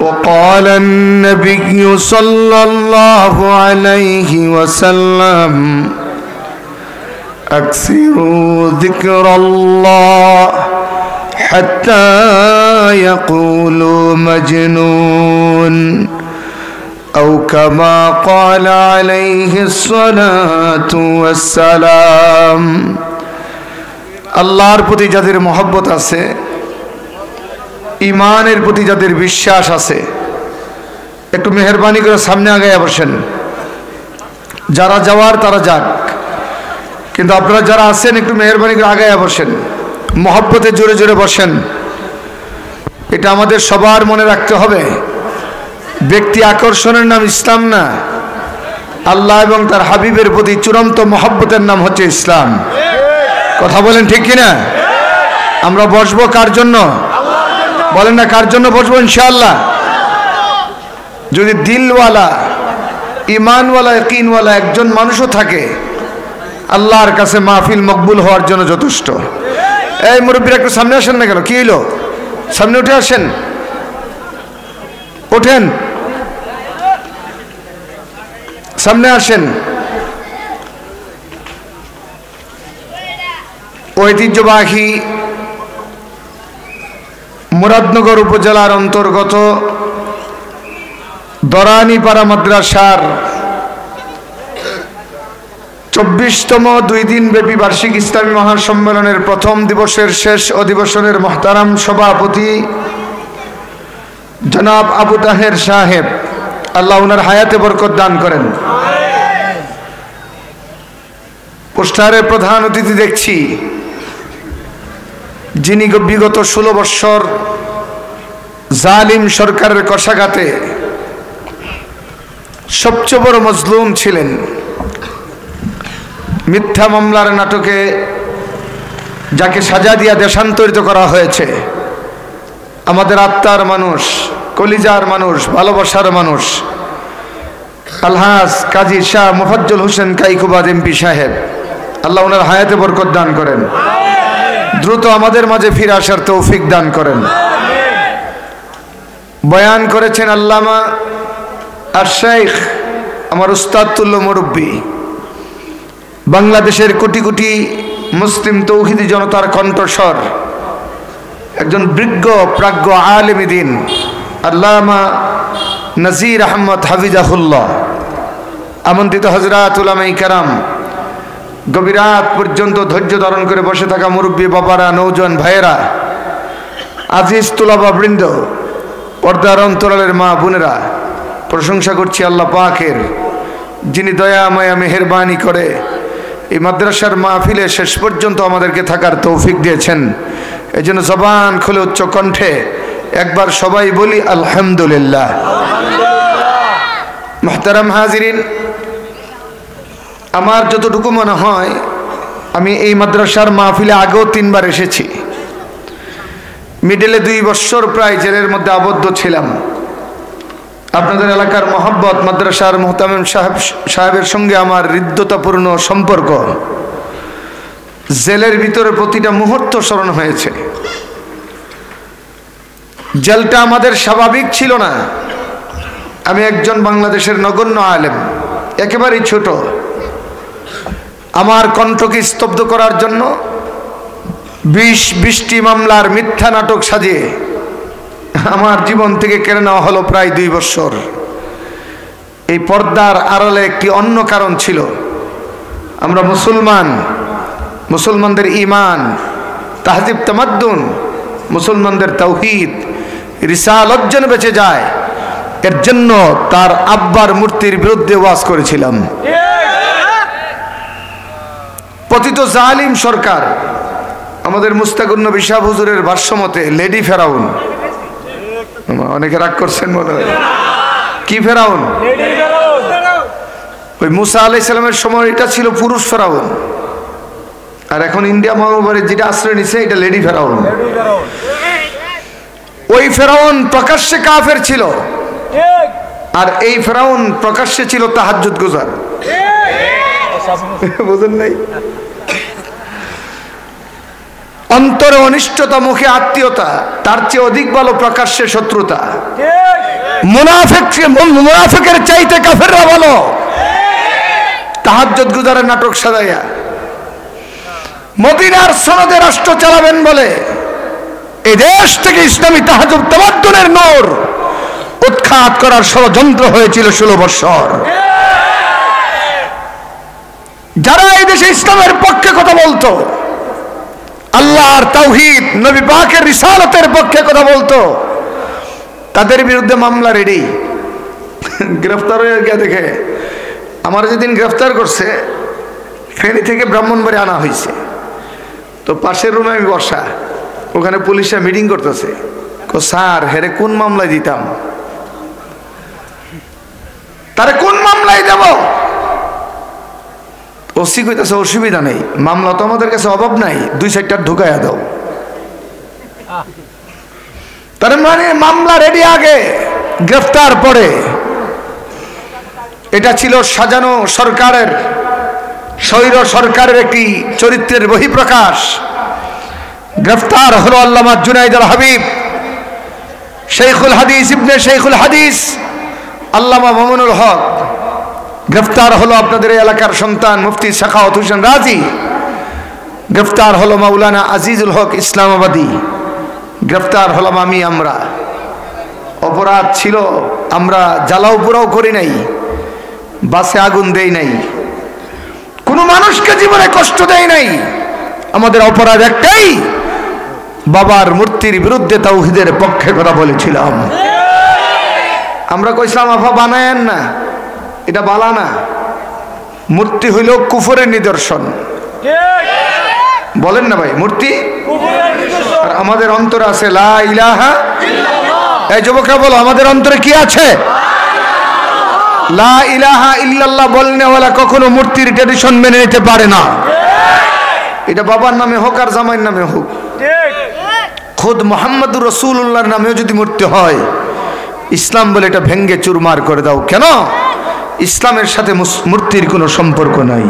وقال النبي صلى الله عليه وسلم أكثروا ذكر الله حتى يقولوا مجنون أو كما قال عليه الصلاة والسلام। আল্লাহর প্রতি যাদের মহব্বত আছে, ইমানের প্রতি যাদের বিশ্বাস আছে, একটু মেহেরবানি করে সামনে আগায় বসেন। যারা যাওয়ার তারা যাক, কিন্তু আপনারা যারা আছেন একটু মেহেরবানি করে আগায় বসেন, মহব্বতে জোরে জোরে বসেন। এটা আমাদের সবার মনে রাখতে হবে। ব্যক্তি আকর্ষণের নাম ইসলাম না, আল্লাহ এবং তার হাবিবের প্রতি চূড়ান্ত মহব্বতের নাম হচ্ছে ইসলাম। কথা বলেন ঠিক কিনা? আমরা বসবো কার জন্য? বলেন না, কার জন্য বসবো? ইনশাআল্লাহ যদি দিলওয়ালা, ইমানওয়ালা, ইয়াকিনওয়ালা একজন মানুষও থাকে, আল্লাহর কাছে মাহফিল মকবুল হওয়ার জন্য যথেষ্ট। এই মুরব্বীরা একটু সামনে আসেন না কেন? কি হইল? সামনে উঠে আসেন, ওঠেন, সামনে আসেন। ঐতিহ্যবাহী মুরাদনগর উপজেলার অন্তর্গত দরানীপাড়া মাদ্রাসার 24তম 2 দিন ব্যাপী বার্ষিক ইসলামী মহাসম্মেলনের প্রথম দিবসের শেষ অধিবেশনের মহতারাম সভাপতি জনাব আবু তাহের সাহেব, আল্লাহ ওনার হায়াতে বরকত দান করেন। পোস্টারে প্রধান অতিথি দেখছি, যিনি বিগত 16 বৎসর জালিম সরকারের কষাঘাতে সবচেয়ে বড় মজলুম ছিলেন। মিথ্যা মামলার নাটকে যাকে সাজা দিয়া দেশান্তরিত করা হয়েছে, আমাদের আত্মার মানুষ, কলিজার মানুষ, ভালোবাসার মানুষ আলহাজ কাজী শাহ মুফাজ্জল হোসেন কাইকুবাদ এমপি সাহেব, আল্লাহ ওনার হায়াতে বরকত দান করেন। দ্রুত আমাদের মাঝে ফিরে আসার তৌফিক দান করেন। বয়ান করেছেন আল্লামা আর শেখ, আমার উস্তাদ তুল্য মুরব্বী, বাংলাদেশের কোটি কোটি মুসলিম তৌহিদি জনতার কণ্ঠস্বর, একজন বিজ্ঞ প্রাজ্ঞ আলেম দ্বীন আল্লামা নাজির আহমদ হাফিজাহুল্লাহ। আমন্ত্রিত হযরত উলামায়ে কেরাম, গভীর রাত পর্যন্ত ধৈর্য ধারণ করে বসে থাকা মুরব্বী বাবারা, নৌজওয়ান ভাইয়েরা, আজিজ তুলাবা বৃন্দ, পর্দার অন্তরালের মা বোনেরা, প্রশংসা করছি আল্লাহ পাকের, যিনি দয়া মায়া মেহেরবানি করে এই মাদ্রাসার মাহফিলে শেষ পর্যন্ত আমাদেরকে থাকার তৌফিক দিয়েছেন। এই জন্য জবান খুলে উচ্চ কণ্ঠে একবার সবাই বলি আলহামদুলিল্লাহ। মুহতারাম হাজিরিন, আমার যতটুকু মনে হয় আমি এই মাদ্রাসার মাহফিলে আগেও 3 বার এসেছি। মিডলে 2 বছর প্রায় জেলের মধ্যে আবদ্ধ ছিলাম। আপনাদের এলাকার মহব্বত, মাদ্রাসার মুহতামিম সাহেবের সঙ্গে আমার হৃদ্যতাপূর্ণ সম্পর্ক জেলের ভিতরে প্রতিটা মুহূর্ত স্মরণ হয়েছে। জেলটা আমাদের স্বাভাবিক ছিল না। আমি একজন বাংলাদেশের নগণ্য আলেম, একেবারেই ছোট। আমার কণ্ঠকে স্তব্ধ করার জন্য 20টি মামলার মিথ্যা নাটক সাজিয়ে আমার জীবন থেকে কেড়ে নেওয়া হলো প্রায় 2 বছর। এই পর্দার আড়ালে একটি অন্য কারণ ছিল। আমরা মুসলমান, মুসলমানদের ঈমান, তাহজিব তামাদ্দুন, মুসলমানদের তাওহীদ, রিসালাত যেন বেঁচে যায়, এর জন্য তার আব্বার মূর্তির বিরুদ্ধে ওয়াজ করেছিলাম। পতিত জালিম সরকার আমাদের মুস্তাকুন নবী শাহ হুজুরের ভাষ্যমতে লেডি ফেরাউন। অনেকে রাগ করছেন মনে হয়। কি ফেরাউন? ওই মুসা আলাইহিস সালামের সময় এটা ছিল পুরুষ ফেরাউন, আর এখন ইন্ডিয়া মহানগরে যেটা আশ্রয় নিছে এটা লেডি ফেরাউন। ওই ফেরাউন প্রকাশ্যে কাফের ছিল, আর এই ফেরাউন প্রকাশ্যে ছিল তাহাজ্জুদ গুজার। বুঝেন নাই? অন্তরে অনিষ্টতা, মুখে আত্মীয়তা, তার চেয়ে অধিক ভালো প্রকাশ্যে শত্রুতা। মুনাফিকের চাইতে কাফেররা ভালো তাহাজ্জুদ গুজারের নাটক সাজাইয়া। মদিনার সনদে রাষ্ট্র চালাবেন বলে এই দেশ থেকে ইসলামী তাহাজ্জুদ তামাদ্দুনের নূর উৎখাত করার ষড়যন্ত্র হয়েছিল 16 বছর। যারা এই দেশে ইসলামের পক্ষে কথা বলতো, আল্লাহর তাওহীদ, নবী পাকের রিসালাতের পক্ষে কথা বলতো, তাদের বিরুদ্ধে মামলা রেডি। গ্রেফতার হয়ে গিয়ে দেখে আমার যেদিন গ্রেফতার করছে, ফেনী থেকে ব্রাহ্মণবাড়ি আনা হয়েছে, তো পাশের রুমে আমি বসা, ওখানে পুলিশরা মিটিং করতেছে। স্যার হেরে কোন মামলায় দিতাম, তারে কোন মামলায় দেব? ওসি কইতেছে অসুবিধা নেই, মামলা তো আমাদের কাছে অভাব নাই, 2-4টা ঢুকাইয়া দাও। তার মানে মামলা রেডি আগে, গ্রেফতার পরে। এটা ছিল সাজানো সরকারের, স্বৈর সরকারের একটি চরিত্রের বহিঃপ্রকাশ। গ্রেফতার হলো আল্লামা জুনাইদ আল হাবিব, শেখুল হাদিস, ইবনে শেখুল হাদিস আল্লামা মামুনুল হক। গ্রেফতার হলো আপনাদের এলাকার সন্তান মুফতি সাখাওয়াত হোসেন রাজি। গ্রেফতার হলো মাওলানা আজিজুল হক ইসলামাবাদী। গ্রেফতার হলাম আমরা। অপরাধ ছিল, আমরা জ্বালাও পোড়াও করি নাই, বাসে আগুন দেই নাই, কোনো মানুষকে জীবনে কষ্ট দেয় নাই। আমাদের অপরাধ একটাই, বাবার মূর্তির বিরুদ্ধে তাওহীদের পক্ষে কথা বলেছিলাম। আমরা কইছিলাম আফা বানায়েন না, এটা বালা না, মূর্তি হইল কুফরের নিদর্শন। বলেন না ভাই, মূর্তি আর আমাদের অন্তরে আছে লা ইলাহা ইল্লাল্লাহ। এই যুবকরা বলো, আমাদের অন্তরে কি আছে? লা ইলাহা ইল্লাল্লাহ বলনেওয়ালা কখনো মূর্তির ট্র্যাডিশন মেনে নিতে পারে না। এটা বাবার নামে হোক আর জামাইয়ের নামে হোক, খুদ মুহাম্মদুর রাসূলুল্লাহর নামেও যদি মূর্তি হয়, ইসলাম বলে এটা ভেঙ্গে চুরমার করে দাও। কেন? ইসলামের সাথে মূর্তির কোনো সম্পর্ক নাই।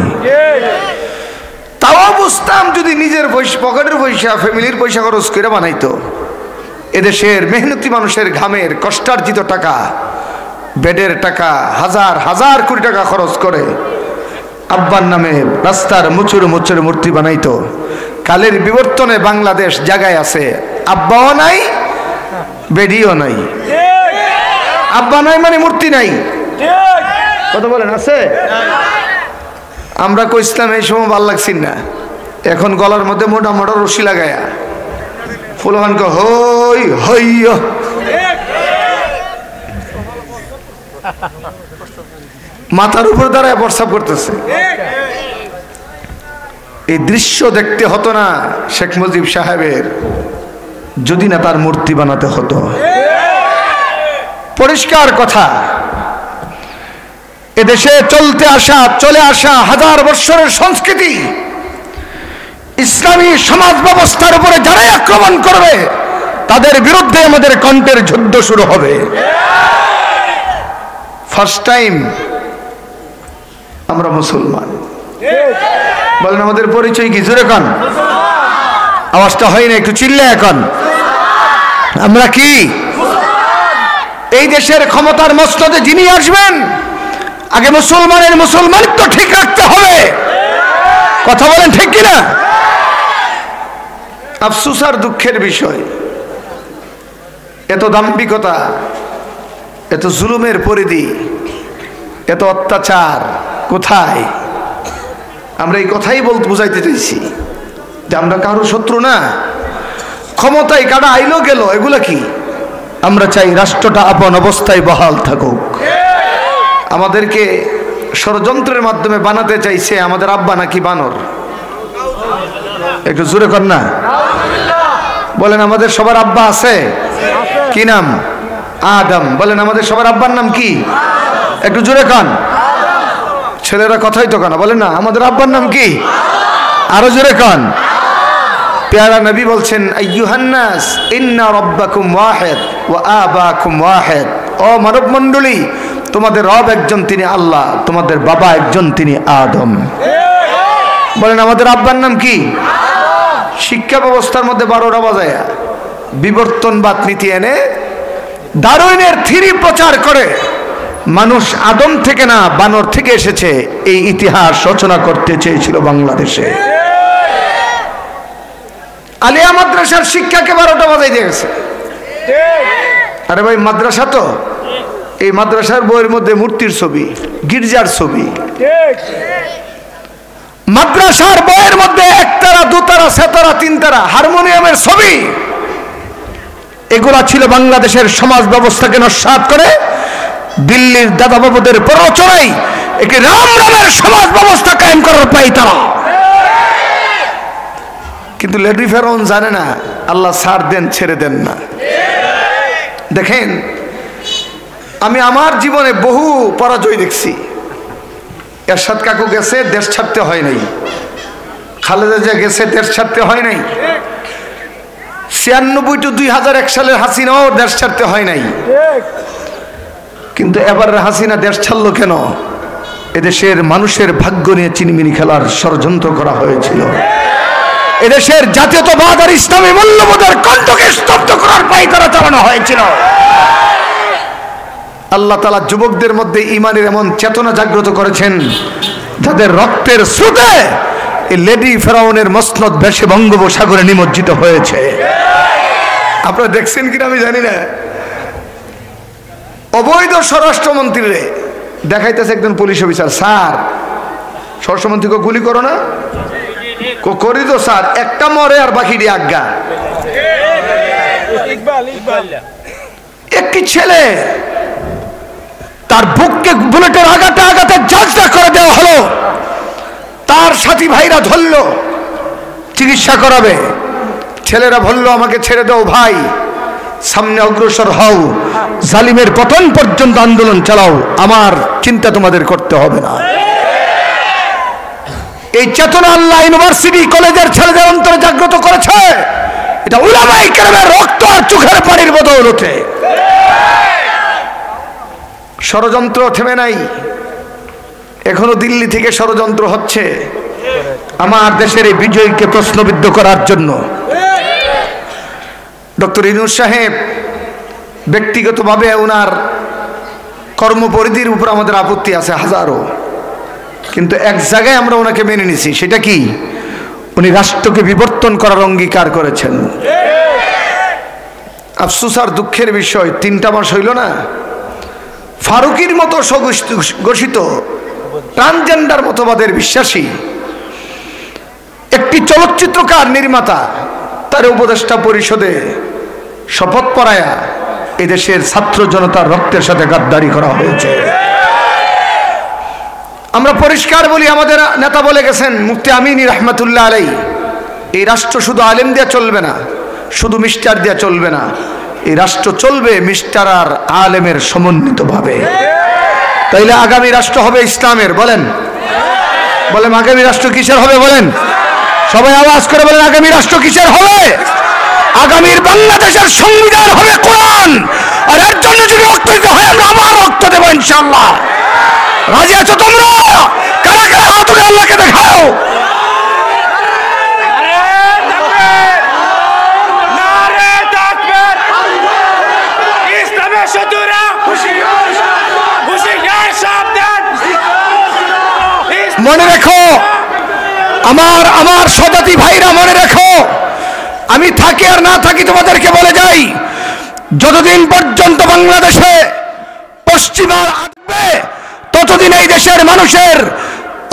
তাও বুঝতাম যদি নিজের পকেটের পয়সা, ফ্যামিলির পয়সা খরচ করে বানাইতো। এদেশের মেহনতি মানুষের ঘামের কষ্টার্জিত টাকা, বেডের টাকা, হাজার হাজার কোটি টাকা খরচ করে আব্বার নামে রাস্তার মুচুর মুচুর মূর্তি বানাইতো। কালের বিবর্তনে বাংলাদেশ জায়গায় আছে, আব্বাও নাই, বেডিও নাই। আব্বা নাই মানে মূর্তি নাই। কথা বলেন, আছে? আমরা কইছিলাম এই সময় ভাল লাগছি না, এখন গলার মধ্যে মোটা মোটা রশি লাগায়া ফুলহান ক হই হই, মাথার উপর দাঁড়ায় প্রস্তাব করতেছে। এই দৃশ্য দেখতে হতো না শেখ মুজিব সাহেবের, যদি না তার মূর্তি বানাতে হতো। পরিষ্কার কথা, এদেশে চলে আসা হাজার বৎসরের সংস্কৃতি, ইসলামী সমাজ ব্যবস্থার উপরে যারাই আক্রমণ করবে তাদের বিরুদ্ধে আমাদের কণ্ঠের যুদ্ধ শুরু হবে। ফার্স্ট টাইম আমরা মুসলমান। বলেন আমাদের পরিচয় কি? জোরে কান, আওয়াজটা হয় না, একটু চিল্লে এখন। আমরা কি? এই দেশের ক্ষমতার মস্তদে যিনি আসবেন, আগে মুসলমানিত্ব ঠিক রাখতে হবে। কথা বলেন ঠিক কিনা? আফসোস আর দুঃখের বিষয়, এত দাম্ভিকতা, এত জুলুমের পরিধি, এত অত্যাচার কোথায়? আমরা এই কথাই বুঝাইতে চাইছি যে আমরা কারো শত্রু না। ক্ষমতায় কারা আইলো গেল, এগুলা কি? আমরা চাই রাষ্ট্রটা আপন অবস্থায় বহাল থাকুক। আমাদেরকে ষড়যন্ত্রের মাধ্যমে বানাতে চাইছে আমাদের আব্বা নাকি বানর। একটু জোরে কর না, বলেন আমাদের সবার আব্বা আছে, কি নাম? আদম। বলেন আমাদের সবার আব্বার নাম কি? একটু জোরে কন, ছেলেরা কথাই তো কানা বলেন না, আমাদের আব্বার নাম কি? আরো জোরে কন। প্যারা নবী বলছেন আইয়ুহান নাস ইন্না রাব্বাকুম ওয়াহিদ ওয়া আবাকুম ওয়াহিদ। ও মানব মণ্ডলী, তোমাদের রব একজন, তিনি আল্লাহ, তোমাদের বাবা একজন, তিনি আদম। বলেন আমাদের আব্বার নাম কি? শিক্ষা ব্যবস্থার মধ্যে 12টা বাজায় বিবর্তনবাদ নীতি এনে ডারউইনের থিওরি প্রচার করে মানুষ আদম থেকে না বানর থেকে এসেছে, এই ইতিহাস রচনা করতে চেয়েছিল বাংলাদেশে। আলিয়া মাদ্রাসার শিক্ষাকে 12টা বাজাই দিয়ে গেছে। আরে ভাই মাদ্রাসা তো, এই মাদ্রাসার বইয়ের মধ্যে মূর্তির ছবি, গির্জার ছবি। মাদ্রাসার বইয়ের মধ্যে একতারা, দুতারা, সেতারা, তিনতারা, হারমোনিয়ামের ছবি। এগুলা ছিল বাংলাদেশের সমাজ ব্যবস্থাকে নস্যাৎ করে দিল্লির দাদা বাবুদের প্ররোচনায় একটি রাম রামের সমাজ ব্যবস্থা কায়েম করার পাই তারা। কিন্তু লেডি ফেরাউন জানে না আল্লাহ ছাড় দেন, ছেড়ে দেন না। দেখেন, আমি আমার জীবনে বহু পরাজয় দেখছি। এরশাদ কাকু গেছে, দেশ ছাড়তে হয় নাই। খালেদা জিয়া গেছে, দেশ ছাড়তে হয় নাই। 96 to 2001 সালের হাসিনাও দেশ ছাড়তে হয় নাই। কিন্তু এবার হাসিনা দেশ ছাড়লো কেন? এদেশের মানুষের ভাগ্য নিয়ে চিনিমিনি খেলার ষড়যন্ত্র করা হয়েছিল। এদেশের জাতীয়তাবাদ আর ইসলামী মূল্যবোধের কণ্ঠকে স্তব্ধ করার পায়তারা চালানো হয়েছিল। আল্লাহ তাআলা যুবকদের মধ্যে ঈমানের এমন চেতনা জাগ্রত করেছেন যাদের রক্তের স্রোতে এই লেডি ফেরাউনের মসনদ ভেসে বঙ্গোপসাগরে নিমজ্জিত হয়েছে। আপনারা দেখছেন কিনা আমি জানি না। অবৈধ স্বরাষ্ট্রমন্ত্রীরে দেখাইতেছে একজন পুলিশ অফিসার, স্যার স্বরাষ্ট্রমন্ত্রীকে গুলি করো না, করি তো স্যার, একটা মরে আর বাকিটি আজ্ঞা। একটি ছেলে তার বুককে বুলেটের আঘাতে আঘাতে জাজটা করে দেওয়া হলো, তার সাথী ভাইরা ধরলো, চিকিৎসা করাবে। ছেলেরা বলল আমাকে ছেড়ে দাও ভাই, সামনে অগ্রসর হও, জালিমের পতন পর্যন্ত আন্দোলন চালাও, আমার চিন্তা তোমাদের করতে হবে না। এই চেতনা আল্লাহ ইউনিভার্সিটি কলেজের ছেলেদের অন্তরে জাগ্রত করেছে। এটা উলামায়ে কেরামের রক্ত আর চোখের পানির বদৌলতে। ষড়যন্ত্র থেমে নাই, এখনো দিল্লি থেকে ষড়যন্ত্র হচ্ছে আমার দেশের এই বিজয়কে প্রশ্নবিদ্ধ করার জন্য। ডক্টর ইউনূস সাহেব ব্যক্তিগতভাবে ওনার কর্মপরিধির উপর আমাদের আপত্তি আছে হাজারো, কিন্তু এক জায়গায় আমরা ওনাকে মেনে নিছি, সেটা কি? উনি রাষ্ট্রকে বিবর্তন করার অঙ্গীকার করেছেন। আফসোস আর দুঃখের বিষয়, 3টা মাস হইল না, ফারুকির মতো ঘোষিত ট্রান্সজেন্ডার মতবাদের বিশ্বাসী একটি চলচ্চিত্রকার নির্মাতা তার উপদেষ্টা পরিষদে শপথ পড়ায়া এদেশের ছাত্র জনতার রক্তের সাথে গাদ্দারি করা হয়েছে। আমরা পরিষ্কার বলি, আমাদের নেতা বলে গেছেন মুফতি আমিনী রহমতুল্লাহ আলাই, এই রাষ্ট্র শুধু আলেম দিয়া চলবে না, শুধু মিস্টার দিয়া চলবে না, এই রাষ্ট্র চলবে মিস্টার আর আলেমের সমন্বিতভাবে। তাইলে আগামী রাষ্ট্র হবে ইসলামের। বলেন বলেন আগামী রাষ্ট্র কিসের হবে? বলেন সবাই আওয়াজ করে বলেন, আগামী রাষ্ট্র কিসের হবে? আগামীর বাংলাদেশের সংবিধান হবে কোরআন। আর এর জন্য যদি রক্ত দিতে হয় আমরা আবার রক্ত দেবো ইনশাআল্লাহ। রাজি আছো তোমরা? কারা কারা হাত তুলে আল্লাহকে দেখাও। মনে রেখো আমার স্বজাতি ভাইরা, মনে রেখো, আমি থাকি আর না থাকি তোমাদেরকে বলে যাই, যতদিন পর্যন্ত বাংলাদেশে পশ্চিমা আসবে ততদিন এই দেশের মানুষের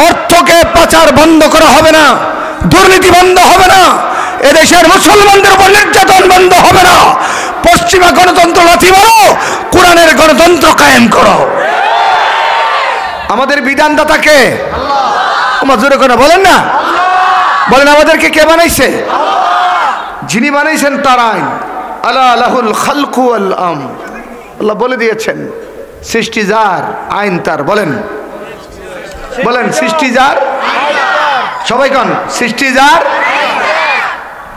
অর্থকে পাচার বন্ধ করা হবে না, দুর্নীতি বন্ধ হবে না, এদেশের মুসলমানদের উপর নির্যাতন বন্ধ হবে না, পশ্চিমা গণতন্ত্র লাথি মারো, কোরআনের গণতন্ত্র কায়েম করো। আমাদের বিধানদাতাকে আমার জোরে করে বলেন না, বলেন আমাদেরকে কে বানাইছে? যিনি বানাইছেন তার আইন, আলা লাহুল খালকু ওয়াল আমর। আল্লাহ বলে দিয়েছেন সৃষ্টি যার, আইন তার। বলেন বলেন সৃষ্টি যার, সবাই কোন সৃষ্টি যার।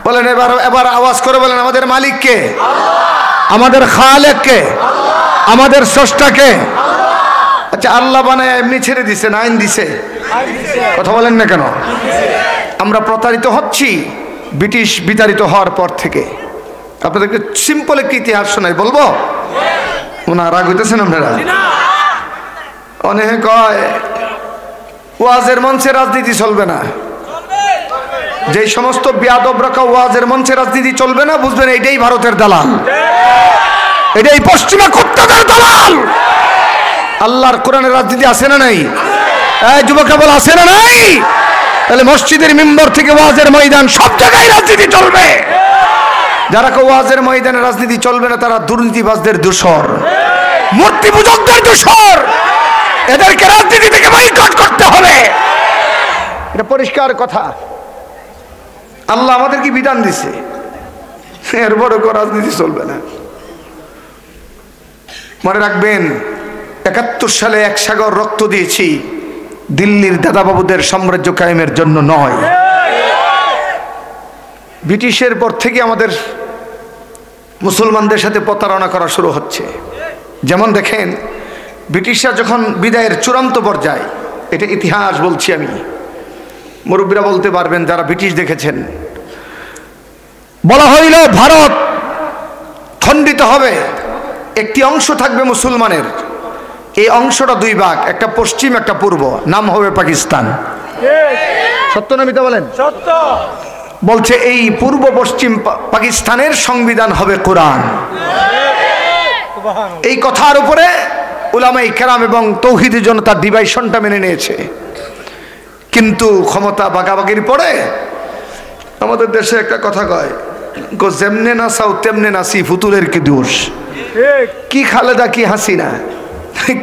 বলেন এবার আওয়াজ করে বলেন আমাদের মালিক কে? আমাদের খালেক কে? আমাদের স্রষ্টা কে? আচ্ছা, আল্লাহ বানায় এমনি ছেড়ে দিছে না আইন দিছে? কথা বলেন না কেন? আমরা প্রতারিত হচ্ছি ব্রিটিশ বিতাড়িত হওয়ার পর থেকে। আপনাদেরকে সিম্পল একটি ইতিহাস শোনাই, বলবো? ওনারা রাগ হইতেছেন আপনারা? অনেকে কয় ওয়াজের মঞ্চে রাজনীতি চলবে না। যে সমস্ত বিয়াদব রাখা ওয়াজের মঞ্চে রাজনীতি চলবে না, বুঝবেন এটাই ভারতের দালাল, এটাই পশ্চিমা কুত্তাদের দালাল। আল্লাহর কোরআনের রাজনীতি আছে না নাই? এই যুবকরা বল আছে না নাই? তাহলে মসজিদের মিম্বর থেকে ওয়াজের ময়দান সব জায়গায় রাজনীতি চলবে। যারা ওয়াজের ময়দানে রাজনীতি চলবে না তারা দুর্নীতিবাজদের দোসর, মূর্তি পূজকদের দোসর। এদেরকে রাজনীতি থেকে বয়কট করতে হবে, এটা পরিষ্কার কথা। আল্লাহ আমাদেরকে বিধান দিছে, এর বড় করে রাজনীতি চলবে না। মনে রাখবেন ৭১ সালে এক সাগর রক্ত দিয়েছি দিল্লির দাদাবাবুদের সাম্রাজ্য কায়েমের জন্য নয়। ব্রিটিশের পর থেকে আমাদের মুসলমানদের সাথে প্রতারণা করা শুরু হচ্ছে। যেমন দেখেন, ব্রিটিশরা যখন বিদায়ের চূড়ান্ত পর্যায়ে, এটা ইতিহাস বলছি আমি, মুরব্বীরা বলতে পারবেন যারা ব্রিটিশ দেখেছেন, বলা হইল ভারত খণ্ডিত হবে, একটি অংশ থাকবে মুসলমানের, এই অংশটা দুই ভাগ, একটা পশ্চিম একটা পূর্ব, নাম হবে পাকিস্তান। সত্য না মিথ্যা বলেন? সত্য। বলছে এই পূর্ব পশ্চিম পাকিস্তানের সংবিধান হবে কোরআন। এই কথার উপরে উলামায়ে কেরাম এবং তৌহিদি জনতা ডিভাইশনটা মেনে নিয়েছে। কিন্তু ক্ষমতা ভাগাভাগির পরে আমাদের দেশে একটা কথা কয়, যেমনে নাচাও তেমনে নাচি, ফুতুলের কি দোষ? কি খালেদা, কি হাসিনা,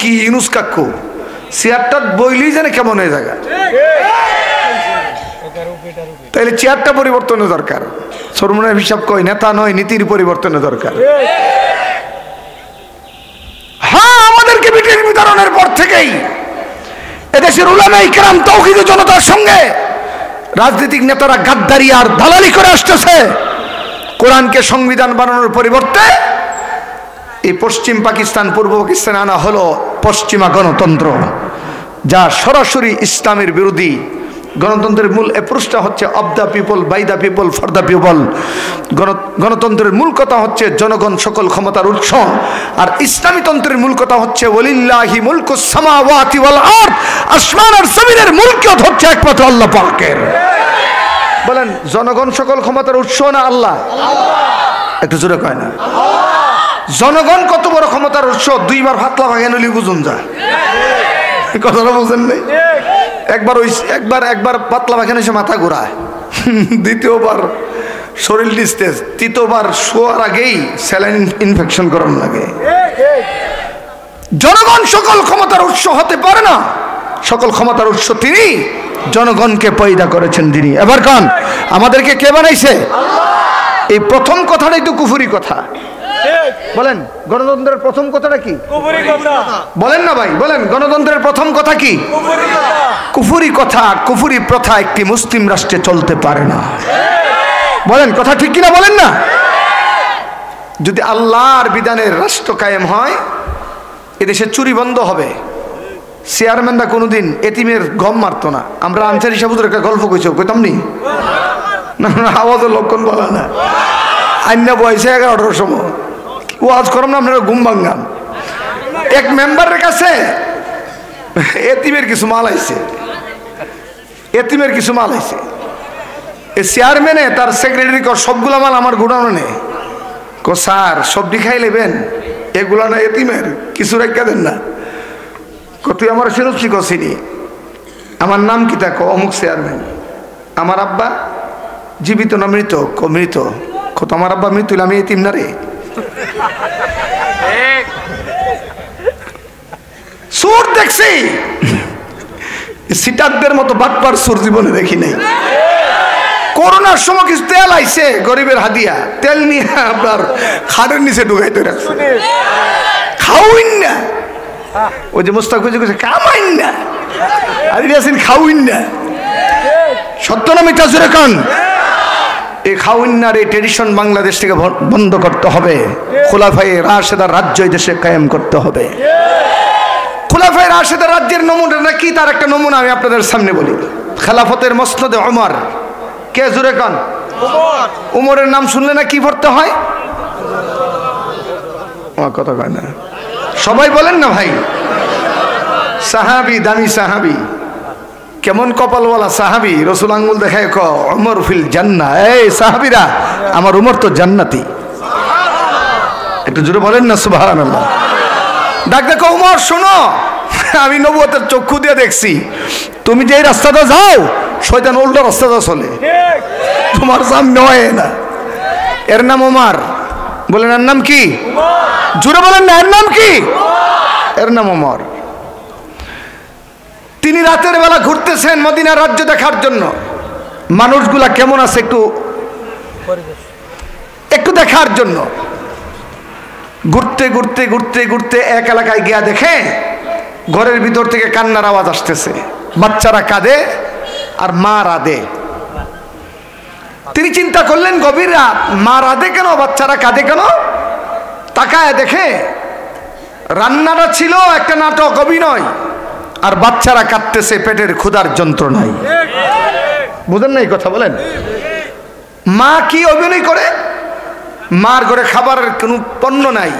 কি ইউনুস কাকু, চেয়ারটা বইলেই জানে কেমন হয়ে জায়গা। তাইলে চেয়ারটা পরিবর্তনের দরকার। সরমনের হিসাব কই, নেতা নয়, নীতির পরিবর্তনের দরকার। হ্যাঁ, আমাদেরকে ব্রিটিশ বিতরণের পর থেকেই এদেশের উলামায়ে কেরাম তৌহিদি জনতার সঙ্গে রাজনৈতিক নেতারা গাদ্দারি আর দালালি করে আসতেছে। কোরআনকে সংবিধান বানানোর পরিবর্তে এই পশ্চিম পাকিস্তান, পূর্ব পাকিস্তান আনা হলো পশ্চিমা গণতন্ত্র, যা সরাসরি ইসলামের বিরোধী। গণতন্ত্রের মূল অ্যাপ্রোচটা হচ্ছে of the people, by the people, for the people. গণতন্ত্রের মূল কথা হচ্ছে জনগণ সকল ক্ষমতার উৎস, আর ইসলামী তন্ত্রের মূল কথা হচ্ছে ওয়ালিল্লাহি মুলকুস সামাওয়াতি ওয়াল আরদ, আসমান আর জমিনের মুলকিয়ত হচ্ছে একমাত্র আল্লাহ পাকের। বলেন জনগণ সকল ক্ষমতার উৎস না আল্লাহ? একটু জোরে কয় না? জনগণ কত বড় ক্ষমতার উৎস, দুইবার ভাতলা ভাগে নলি বুঝুন যায়। কথাটা বুঝেন নাই? একবার পাতলা পায়খানা এসে মাথা ঘোরায়, দ্বিতীয়বার শরীর ডিস্টেজ, তৃতীয়বার শোয়ার আগেই স্যালাইন ইনফেকশন করার লাগে। জনগণ সকল ক্ষমতার উৎস হতে পারে না, সকল ক্ষমতার উৎস তিনি, জনগণকে পয়দা করেছেন তিনি। এবার কান, আমাদেরকে কে বানাইছে? এই প্রথম কথাটাই তো কুফরি কথা। বলেন গণতন্ত্রের প্রথম কথাটা কি? বলেন না ভাই, বলেন গণতন্ত্রের প্রথম কথা কি? কুফরি কথা, কুফরি প্রথা একটি মুসলিম রাষ্ট্রে চলতে পারে না। বলেন কথা ঠিক কিনা বলেন না? যদি আল্লাহর বিধানের রাষ্ট্র কায়েম হয়, এদেশে চুরি বন্ধ হবে। চেয়ারম্যানরা কোনোদিন এতিমের গম মারতো না। আমরা আনসারি সাহুদের একটা গল্প কইতাম নি? না, আওয়াজের লক্ষণ বলা না। আইনা বয়সে 11-18 সময় ওয়াজ করম না, আপনারা ঘুম ভাঙ্গান। এক মেম্বারের কাছে এতিমের কিছু মাল আইছে, এতিমের কিছু মাল আইছে। এই চেয়ারম্যানে তার সেক্রেটারি কর সবগুলা মাল আমার গোডাউনে নেই। কো স্যার সবজি খাই নেবেন, এগুলা না এতিমের, কিছু রেখা দেন না। কো তুই আমার চিনছি? কো চিনি। আমার নাম কি? তা কো অমুক চেয়ারম্যান। আমার আব্বা জীবিত না মৃত? কো মৃত। কো তোমার আব্বা মৃত, আমি এতিম না রে। দেখছি, সিটারদের মতো বাটপার সুর জীবনে দেখি নাই। করোনার সময় কিছু তেল আইছে গরিবের হাদিয়া, তেল নিয়ে আপনার খাটের নিচে ঢুকাইতে রাখছে, খাওয়াইন না। ওই যে মোস্তাক কামাইন না, আর ইয়াসিন খাওয়াইন না। সত্য না মিথ্যা জোরে কোন? এই খাওয়াইনার এই ট্রেডিশন বাংলাদেশ থেকে বন্ধ করতে হবে। খোলাফায়ে রাশেদার রাজ্য এই দেশে কায়েম করতে হবে। খোলাফায়ে রাশেদার রাজ্যের নমুনা কি, তার একটা নমুনা আমি আপনাদের সামনে বলি। খেলাফতের মসনদে ওমর, কে জোরে কোন? উমরের নাম শুনলে না কি পড়তে হয়? কথা কয় না, সবাই বলেন না ভাই। সাহাবি, দামি সাহাবি, কেমন কপালওয়ালা সাহাবি। রসুল আঙ্গুল দেখায় ক উমর ফিল জান্নাহ। এই সাহাবিরা, আমার উমর তো জান্নাতি। একটু জোরে বলেন না সুবহানাল্লাহ। ডাক দেখো উমর, শোনো, আমি নবুয়তের চক্ষু দিয়ে দেখছি, তুমি যে রাস্তাটা যাও শয়তান উল্টো রাস্তাটা চলে, তোমার সামনে হয় না। এর নাম ওমর। বলেন এর নাম কি? জোরে বলেন না, এর নাম কি? এর নাম ওমর। তিনি রাতের বেলা ঘুরতেছেন মদিনার রাজ্য দেখার জন্য, মানুষগুলা কেমন আছে একটু দেখার জন্য। ঘুরতে ঘুরতে ঘুরতে ঘুরতে এক এলাকায় গিয়া দেখে ঘরের ভিতর থেকে কান্নার আওয়াজ আসতেছে, বাচ্চারা কাঁদে আর মা রাধে। তিনি চিন্তা করলেন গভীর রাত, মা রাধে কেন, বাচ্চারা কাঁদে কেন? তাকায় দেখে রান্নাটা ছিল একটা নাটক, অভিনয়, আর বাচ্চারা কাঁদতেছে পেটের ক্ষুধার যন্ত্রণায়। বুঝেন না এই কথা? বলেন মা কি অভিনয় করে? মার ঘরে খাবারের কোনো পণ্য নাই,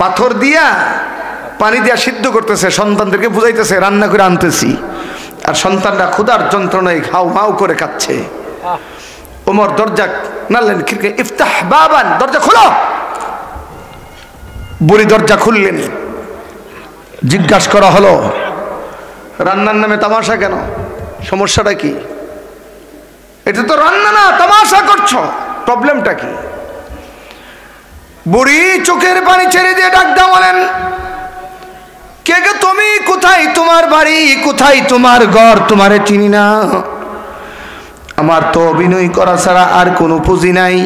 পাথর দিয়া পানি দিয়া সিদ্ধ করতেছে, সন্তানদেরকে বুঝাইতেছে রান্না করে আনতেছি, আর সন্তানরা ক্ষুধার যন্ত্রণায় হাউ হাউ করে কাঁদছে। ওমর দরজা নাড়লেন, ইফতাহ বাবান, দরজা খোলো। বুড়ি দরজা খুললেন। জিজ্ঞাসা করা হলো, রান্নার নামে তামাশা কেন? সমস্যাটা কি? এটা তো রান্না না, তামাশা করছো, প্রবলেমটা কি? বুড়ি চোখের পানি ছেড়ে দিয়ে ডাকদা বলেন, কে কে তুমি? কোথায় তোমার বাড়ি? কোথায় তোমার ঘর? তোমারে চিনি না। আমার তো অভিনয় করা ছাড়া আর কোনো পুঁজি নাই।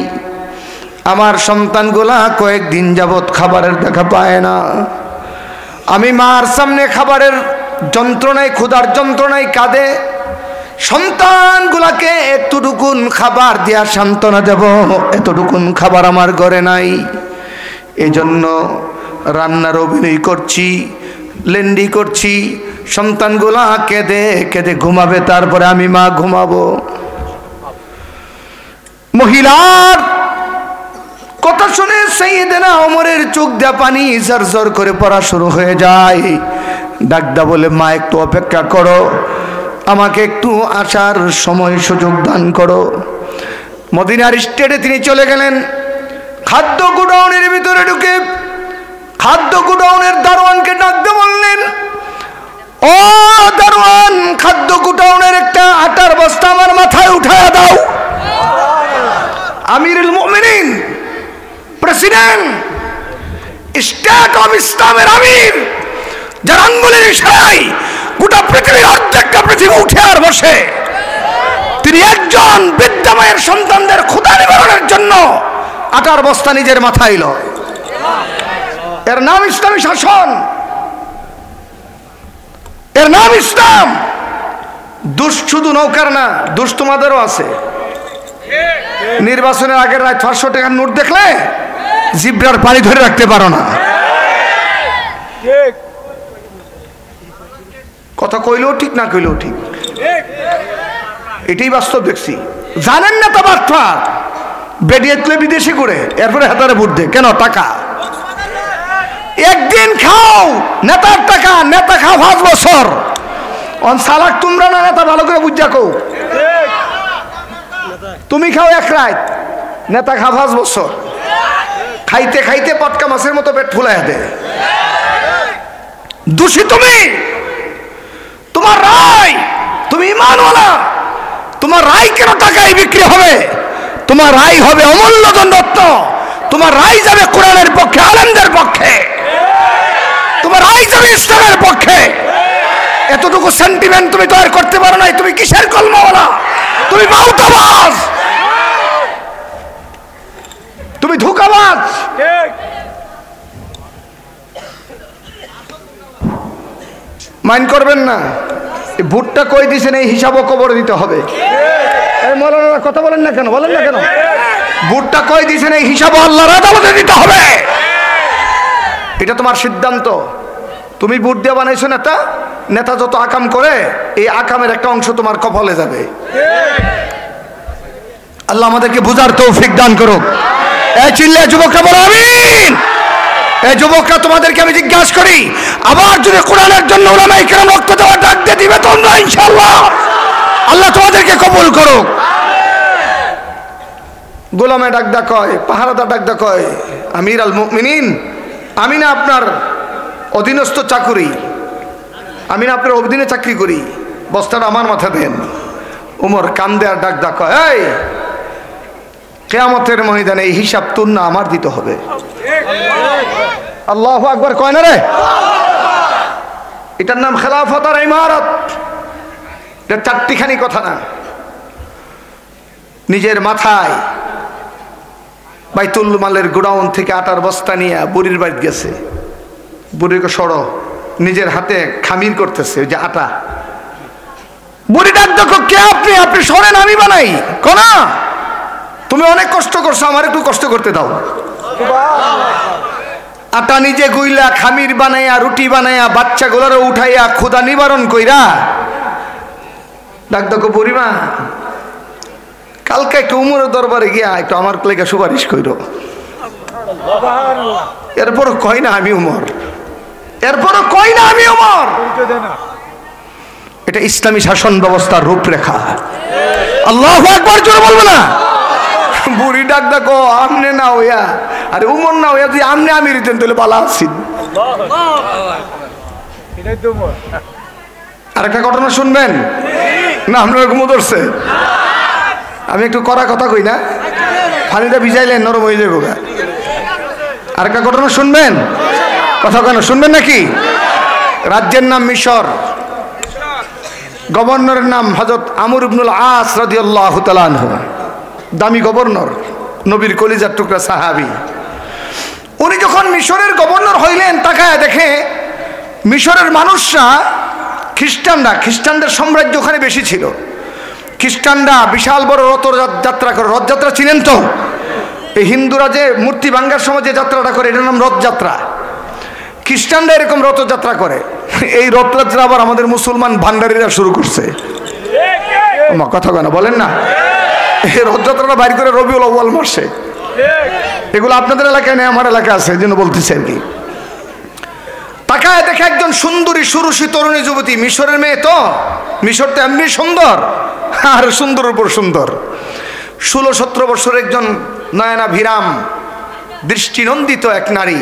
আমার সন্তানগুলা কয়েকদিন যাবৎ খাবারের দেখা পায় না। আমি মার সামনে খাবারের যন্ত্রণায়, ক্ষুধার যন্ত্রণায় কাঁদে। সন্তানগুলাকে এতটুকুন খাবার দিয়া সান্ত্বনা দেব, এতটুকুন খাবার আমার ঘরে নাই। এই জন্য রান্নার অভিনয় করছি, লেন্ডি করছি। সন্তানগুলা কেঁদে কেঁদে ঘুমাবে, তারপরে আমি মা ঘুমাবো। মহিলার কথা শুনে সাইয়েদনা ওমরের চোখ দিয়ে পানি ঝরঝর করে পড়া শুরু হয়ে যায়। ডাকদা বলে, মা একটু অপেক্ষা করো, আমাকে একটু আসার সময় সুযোগ দান করো। মদিনার স্টেটে তিনি চলে গেলেন। খাদ্য গোডাউনের ভিতরে ঢুকে খাদ্য গোডাউনের দারোয়ানকে ডাকতে বললেন, ও দারোয়ান, খাদ্য গোডাউনের একটা আটার বস্তা আমার মাথায় উঠায় দাও। আমিরুল মুমিনিন, প্রেসিডেন্ট, স্টেট অফ ইসলামের আমির, যার আঙ্গুলের ইশারায় গোটা পৃথিবীর অর্ধেকটা পৃথিবী উঠে আর বসে, তিনি একজন বৃদ্ধা মায়ের সন্তানদের ক্ষুধা নিবারণের জন্য আটার বস্তা নিজের মাথায় লয়। এর নাম ইসলামী শাসন, এর নাম ইসলাম। দোষ শুধু নৌকার না, দোষ তোমাদেরও আছে। নির্বাচনের আগের রাত 500 টাকার নোট দেখলে জিব্রার পানি ধরে রাখতে পারো না। কথা কইলেও ঠিক, না কইলেও ঠিক, এটাই বাস্তব দেখছি। জানেন না তো বাটপার বেডিয়ে তুলে বিদেশি করে এরপরে হাতারে ভোট দে কেন? টাকা একদিন খাও, নেতার টাকা, নেতা খাও 5 বছর। অন সালাক তোমরা না, নেতা ভালো করে বুঝা কও। তুমি খাও 1 রাত, নেতা খাও 5 বছর। খাইতে খাইতে পটকা মাছের মতো পেট ফুলাই দে। দোষী তুমি, তোমার রায়, তুমি ইমানওয়ালা, তোমার রায় কেন টাকায় বিক্রি হবে? তোমার রায় হবে অমূল্য দণ্ডত্ব। তোমার রায় যাবে কোরআনের পক্ষে, আলেমদের পক্ষে। তোমার রায় যাবে ইসলামের পক্ষে। এতটুকু সেন্টিমেন্ট তুমি তৈরি করতে পারো নাই, তুমি কিসের কলমাওয়ালা? তুমি বাউতাবাজ, তুমি ধোঁকাবাজ। মাইন্ড করবেন না, এই ভোটটা কই দিছেন এই হিসাবও কবর দিতে হবে। এই মৌলানা কথা বলেন না কেন, বলেন না কেন? ভোটটা কই দিছেন এই হিসাবও আল্লাহর আদালতে দিতে হবে। এটা তোমার সিদ্ধান্ত। তুমি ভোট দিয়ে বানাইছো নেতা, নেতা যত আকাম করে এই আকামের একটা অংশ তোমার কপালে যাবে। আল্লাহ আমাদেরকে বুঝার তৌফিক দান করুক। এই চিল্লে যুবকরা বলো আমিন। এই যুবকরা তোমাদেরকে আমি জিজ্ঞাসা করি, আবার যদি কোরআনের জন্য উলামায়ে কেরাম রক্ত দেওয়া ডাক দিয়ে দিবে তোমরা ইনশাআল্লাহ, আল্লাহ তোমাদেরকে কবুল করুক। গোলামে ডাক দা কয়, পাহারাদার ডাক দা কয়, আমির আল মুমিনিন, আমি না আপনার অধীনস্থ চাকুরি, আমি না আপনার অধীনে চাকরি করি, বস্তাটা আমার মাথা দেন। ওমর কান্দে আর ডাক দা কয়, এই কিয়ামতের ময়দানে এই হিসাব তোর না আমার দিতে হবে। আল্লাহু আকবার কয় না রে? এটার নাম খেলাফত আর ইমারত। এটা চারটিখানি কথা না। নিজের মাথায় বাইতুল মালের গোডাউন থেকে আটার বস্তা নিয়ে বুড়ির বাড়ি গেছে, বুড়িকে সরো, নিজের হাতে খামির করতেছে ওই যে আটা। বুড়ি ডাক দেখো, কে আপনি? আপনি সরেন, আমি বানাই। কোনা তুমি অনেক কষ্ট করছো, আমার একটু কষ্ট করতে দাও। আটা নিজে গুইলা খামির বানাইয়া রুটি বানাইয়া বাচ্চাগুলোরও উঠাইয়া ক্ষুধা নিবারণ কইরা ডাক দেখো, বুড়িমা কালকে একটু উমরের দরবারে গিয়া একটু আমার লেগে সুপারিশ কইরো। এরপরও কই না আমি উমর, এরপরও কই না আমি উমর। এটা ইসলামী শাসন ব্যবস্থার রূপরেখা। আল্লাহু আকবার জোরে বলবো না? বুড়ি ডাক দেখো, আমনে না হইয়া, আরে উমর না হইয়া তুই আমনে আমি রিতেন তাহলে পালা আসছি। আর একটা ঘটনা শুনবেন না? আপনার ঘুমো ধরছে, আমি একটু কড়া কথা কই না, পানিটা ভিজাইলেন নরম হয়ে যাবো। আর একটা ঘটনা শুনবেন? কথা কেন শুনবেন নাকি? রাজ্যের নাম মিশর, গভর্নরের নাম হযরত আমর ইবনুল আস রাদিয়াল্লাহু তাআলা আনহু। দামি গভর্নর, নবীর কলিজার টুকরা সাহাবী। উনি যখন মিশরের গভর্নর হইলেন, তাকায় দেখে মিশরের মানুষরা খ্রিস্টানদের সাম্রাজ্য ওখানে বেশি ছিল। খ্রিস্টানরা বিশাল বড় রথযাত্রা করে। রথযাত্রা চিনেন তো? এই হিন্দুরা যে মূর্তি ভাঙ্গার সময় যে যাত্রাটা করে এটার নাম রথযাত্রা। খ্রিস্টানরা এরকম রথযাত্রা করে। এই রথযাত্রা আবার আমাদের মুসলমান ভান্ডারীরা শুরু করছে। কথা কেন বলেন না? এই রথযাত্রাটা বাইর করে রবিউল আউয়াল মাসে। এগুলো আপনাদের এলাকায় নেই, আমার এলাকায় আছে, এই জন্য বলতেছি আর কি। তাকায় দেখে একজন সুন্দরী সুরুষী তরুণী যুবতী, মিশরের মেয়ে তো, মিশর তো এমনি সুন্দর, আর সুন্দর উপর সুন্দর। 16-17 বছরের একজন নয়নাভিরাম দৃষ্টিনন্দিত এক নারী,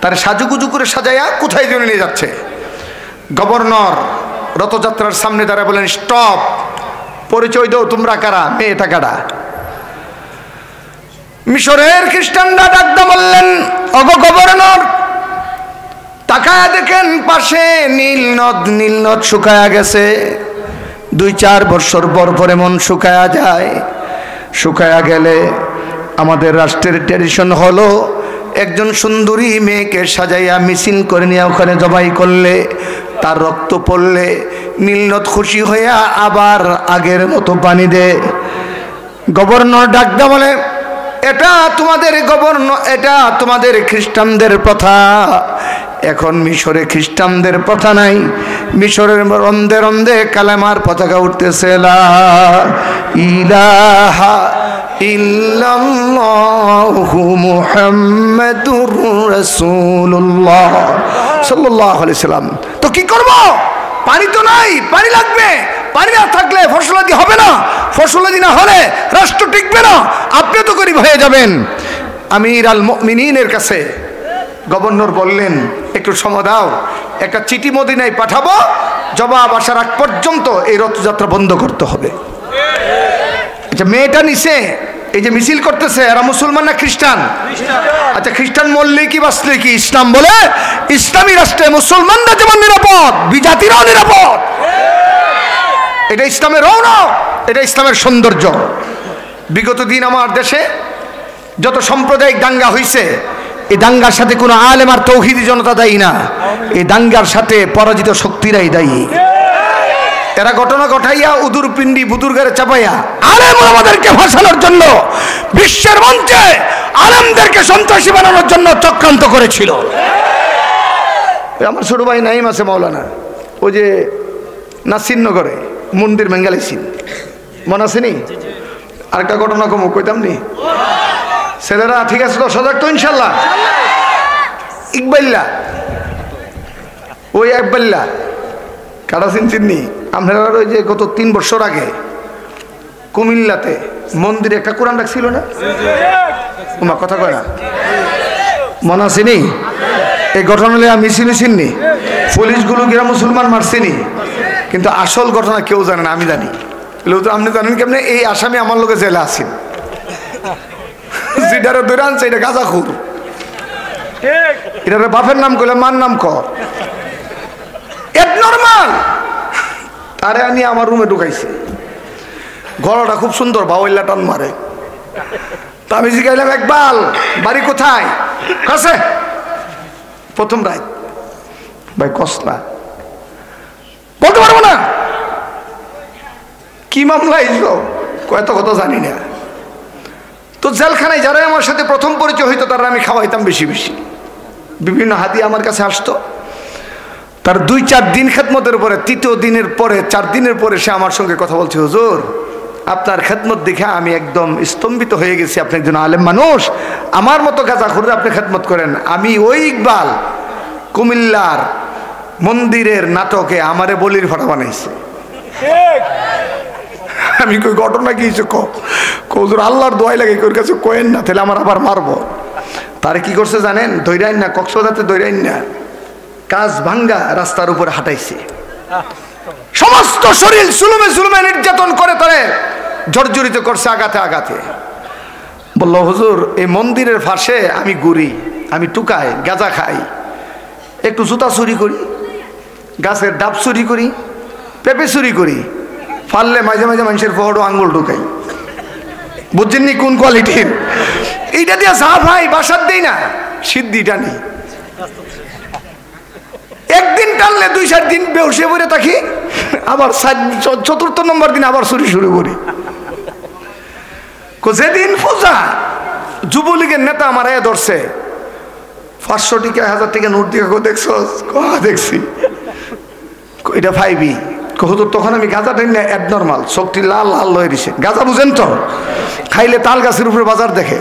তার সাজুগুজু করে সাজাইয়া কোথায় জন্য নিয়ে যাচ্ছে। গভর্নর রথযাত্রার সামনে দাঁড়ায় বলেন, স্টপ, পরিচয় দাও, তোমরা কারা, মেয়েটা কারা। মিশরের খ্রিস্টানরা ডাকদা বললেন, ওগো গভর্নর, তাকায়া দেখেন পাশে নীল নদ শুকায়া গেছে। 2-4 বছর পর এমন শুকায়া যায়। শুকায়া গেলে আমাদের রাষ্ট্রের ট্র্যাডিশন হলো একজন সুন্দরী মেয়েকে সাজাইয়া মিছিল করে নিয়ে ওখানে জবাই করলে, তার রক্ত পড়লে নীলনদ খুশি হইয়া আবার আগের মতো পানি দেয়। গভর্নর ডাকদা বলে, এটা তোমাদের খ্রিস্টানদের প্রথা। এখন মিশরে খ্রিস্টানদের প্রথা নাই, মিশরের রন্দে রন্দে কালেমার পতাকা উঠতেছে, লা ইলাহা ইল্লাল্লাহু মুহাম্মাদুর রাসূলুল্লাহ সাল্লাল্লাহু আলাইহি সাল্লাম। তো কি করব? পানি তো নাই, পানি লাগবে। পানি না থাকলে ফসলাদি হবে না, ফসলাদি না হলে রাষ্ট্র টিকবে না, আপনি তো গরিব হয়ে যাবেন। আমির আল মুমিনিনের কাছে গভর্নর বললেন, একটু সময় দাও, একটা চিঠি মদিনায় পাঠাবো, জবাব আসার আগ পর্যন্ত এই রথযাত্রা বন্ধ করতে হবে। আচ্ছা, মেয়েটা নিচে এই যে মিছিল করতেছে, এরা মুসলমান না খ্রিস্টান? আচ্ছা, খ্রিস্টান মরলে কি বাঁচলে কি? ইসলাম বলে ইসলামী রাষ্ট্রে মুসলমানরা যেমন নিরাপদ, বিজাতিরাও নিরাপদ। এটা ইসলামের রৌনক, এটা ইসলামের সৌন্দর্য। বিগত দিন আমার দেশে যত সাম্প্রদায়িক দাঙ্গা হয়েছে, এই দাঙ্গার সাথে কোনো আলেম আর তৌহিদি জনতা দায়ী না, এই দাঙ্গার সাথে পরাজিত শক্তিরাই দায়ী। এরা ঘটনা ঘটাইয়া উদুর পিন্ডি বুদুরগারে চাপাইয়া আলেম আমাদেরকে ভাসানোর জন্য বিশ্বের মঞ্চে আলেমদেরকে সন্ত্রাসী বানানোর জন্য চক্রান্ত করেছিল। আমার ছোট ভাই নাইম আছে মাওলানা, ওই যে নাসিরনগরে মন্দির বেঙ্গালিসিন, মনে আছে নি? আরেকটা ঘটনা কম কইতাম নি? ছেলেরা ঠিক আছে তো, সজাগ তো ইনশাল্লাহ? ইকবাল্লা, ওই একবাল্লা কারা চিনচিননি আপনারা? ওই যে গত 3 বছর আগে কুমিল্লাতে মন্দিরে একটা কোরআন রাখছিল না? তোমার কথা কয় না, মনে আছে নি? এই ঘটনা মিছিল চিননি, পুলিশগুলো গিরা মুসলমান মারছিনি, কিন্তু আসল ঘটনা কেউ জানে না, আমি জানি। আপনি জানেন কেমনে? এই আসামি আমার লোকে জেলে আছেন, যেটারে ধরে আনছে এটা গাঁজাখুর, এটারে বাপের নাম করলে মার নাম কর, নরমাল। তারে আনি আমার রুমে ঢুকাইছে, গলাটা খুব সুন্দর, বাউল্লা টান মারে। তা আমি জিজ্ঞাসলাম, একবাল বাড়ি কোথায়? কাছে প্রথম রাত। ভাই কসলা বলতে পারবো না কি মামলা এসলো, কত কথা জানি না। তো জেলখানায় যারা আমার সাথে প্রথম পরিচয় হইতো তারা আমি খাওয়াইতাম বেশি বেশি, বিভিন্ন হাদিয়া আমার কাছে আসতো। তার 2-4 দিন খেদমতের পরে, 3য় দিনের পরে, 4 দিনের পরে সে আমার সঙ্গে কথা বলছে, হুজুর আপনার খেদমত দেখে আমি একদম স্তম্ভিত হয়ে গেছি, আপনি একজন আলেম মানুষ, আমার মতো গাঁজাখুরে আপনি খেদমত করেন। আমি ওই ইকবাল কুমিল্লার মন্দিরের নাটকে আমারে বলির ফাটা বানাইছে। আমি কই ঘটনা কি হয়েছে? হুজুর আল্লাহর দোয়াই লাগে, ওর কাছে কয়েন না, তাহলে আমার আবার মারবো। তারে কি করছে জানেন? দৈরাইন না, কক্সবাজারে দৈরাইন না, কাজ ভাঙ্গা রাস্তার উপরে হাঁটাইছে, সমস্ত শরীর সুলুমে সুলুমে নির্যাতন করে তারে জর্জরিত করছে আঘাতে আঘাতে। বলল, হুজুর এই মন্দিরের ফাঁসে আমি ঘুরি, আমি টুকাই, গাঁজা খাই, একটু জুতা চুরি করি, গাছের ডাব চুরি করি, পেঁপে চুরি করি, পারলে মাঝে মাঝে মানুষের পহড়ো আঙ্গুল ঢুকাই। বুঝছেননি কোন কোয়ালিটির? এইটা দিয়ে যা ভাই বাসার দেই না, সিদ্ধিটা নেই। একদিন টানলে 2-4 দিন বেউসে পড়ে থাকি, আবার 4th নম্বর দিন আবার চুরি শুরু করি। যেদিন পূজা যুবলীগের নেতা আমার এ ধরছে, 500 টাকা 1000 টাকা নোট দিয়ে দেখছো? দেখছি। এটা ফাইবি। তখন আমি গাঁজা টাই না, অ্যাবনর্মাল, চোখটি লাল লাল হয়ে দিছে। গাঁজা বুঝেন তো, খাইলে তাল গাছের উপরে বাজার দেখে,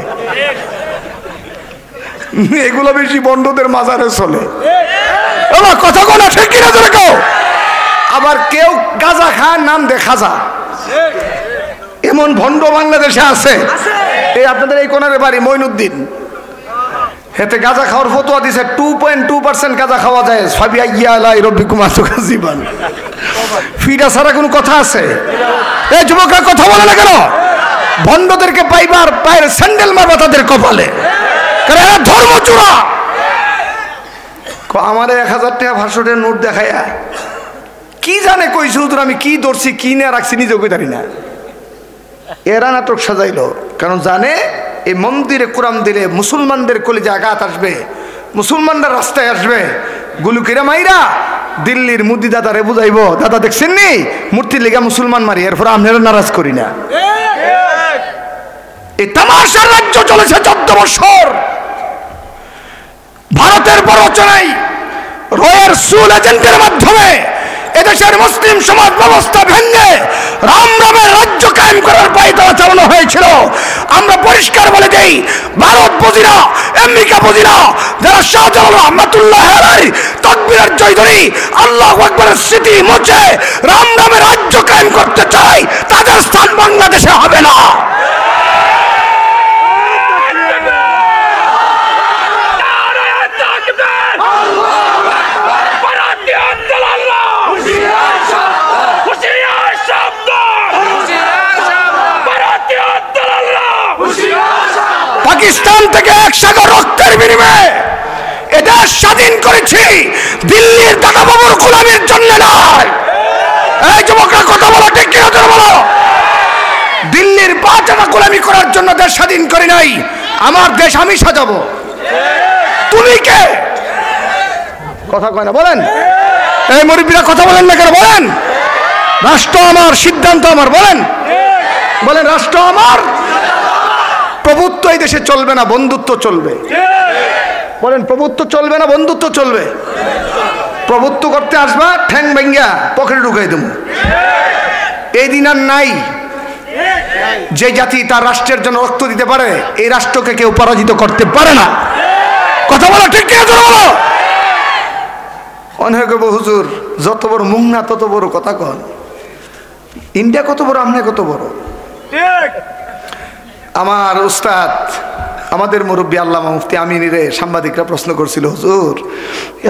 এগুলো বেশি বন্ধদের মাজারে চলে। কথা কোনা ঠিক কিনা ধরে কেউ? আবার কেউ গাঁজা খায়, নাম দে খাজা, এমন ভণ্ড বাংলাদেশে আছে। এই আপনাদের এই কোনারে বাড়ি মঈনুদ্দিন, হেতে গাঁজা খাওয়ার ফতোয়া দিছে, 2.2% গাঁজা খাওয়া যায়। ফাবিয়া ইয়া আলাই রব্বিকুম আতুকাজিবান। ফিডা ছাড়া কোনো কথা আছে? এই যুবকরা কথা বলে না কেন? ভণ্ডদেরকে পাইবার পায়ের স্যান্ডেল মারবা তাদের কপালে, কারণ এরা ধর্ম চূড়া। আমার 1000 টাকা 500 টাকা নোট দেখাইয়া কি জানে কইছে হুজুর আমি কি ধরছি কি না রাখছি নিজে কই জানি না। এরা নাটক সাজাইলো, কারণ জানে এই মন্দিরে কোরআন দিলে মুসলমানদের কলিজা আঘাত আসবে, মুসলমানরা রাস্তায় আসবে, গুলুকিরা মাইরা দিল্লির মুদি দাদারে বুঝাইব, দাদা দেখছেন নি মূর্তির লেগা মুসলমান মারি, এরপর আপনারা নারাজ করি না। এই তামাশার রাজ্য চলেছে 14 বছর। ভারতের প্ররোচনায় রয়ের সুল এজেন্টের মাধ্যমে এদেশের মুসলিম সমাজ ব্যবস্থা ভেঙে রাম রামের রাজ্য কায়েম করার পায়তারা চালানো হয়েছিল। আমরা পরিষ্কার বলে দেই, ভারত বুঝি না, আমেরিকা বুঝি না, যারা শাহজালাল রহমাতুল্লাহ আলাইহি তাকবীরের জয়ধ্বনি আল্লাহু আকবারের স্মৃতি মুছে রাম রামের রাজ্য কায়েম করতে চায়, তাদের স্থান বাংলাদেশে হবে না। পাকিস্তান থেকে 1 সাগর রক্তের বিনিময়ে এদেশ স্বাধীন করেছি দিল্লির দাদা বাবুর গোলামির জন্য নয়। এই যুবকরা কথা বলো, ঠিক কিনা জোরে বলো। দিল্লির বাদশাহ গোলামি করার জন্য দেশ স্বাধীন করি নাই। আমার দেশ আমি সাজাবো। তুমি কে? কথা কয় না, বলেন। এই মুরব্বীরা কথা বলেন না কেন? বলেন। রাষ্ট্র আমার, সিদ্ধান্ত আমার। বলেন বলেন, রাষ্ট্র আমার। প্রভুত্ব এই দেশে চলবে না, বন্ধুত্ব চলবে। বলেন, প্রভুত্ব চলবে না, বন্ধুত্ব চলবে। প্রভুত্ব করতে আসবা, ঠ্যাং ভাঙ্গা পকেটে ঢুকাই দেবো। এই দিন আর নাই। যে জাতি তার রাষ্ট্রের জন্য রক্ত দিতে পারে, এই রাষ্ট্রকে কেউ পরাজিত করতে পারে না। কথা বলো, ঠিক কিনা জোরে বলো। অনেক হুজুর যত বড় মুখ না তত বড় কথা কন। ইন্ডিয়া কত বড়, আমনে কত বড়। আমার উস্তাদ, আমাদের মুরব্বী আল্লামা মুফতি আমিনীরে সাংবাদিকরা প্রশ্ন করছিল, হুজুর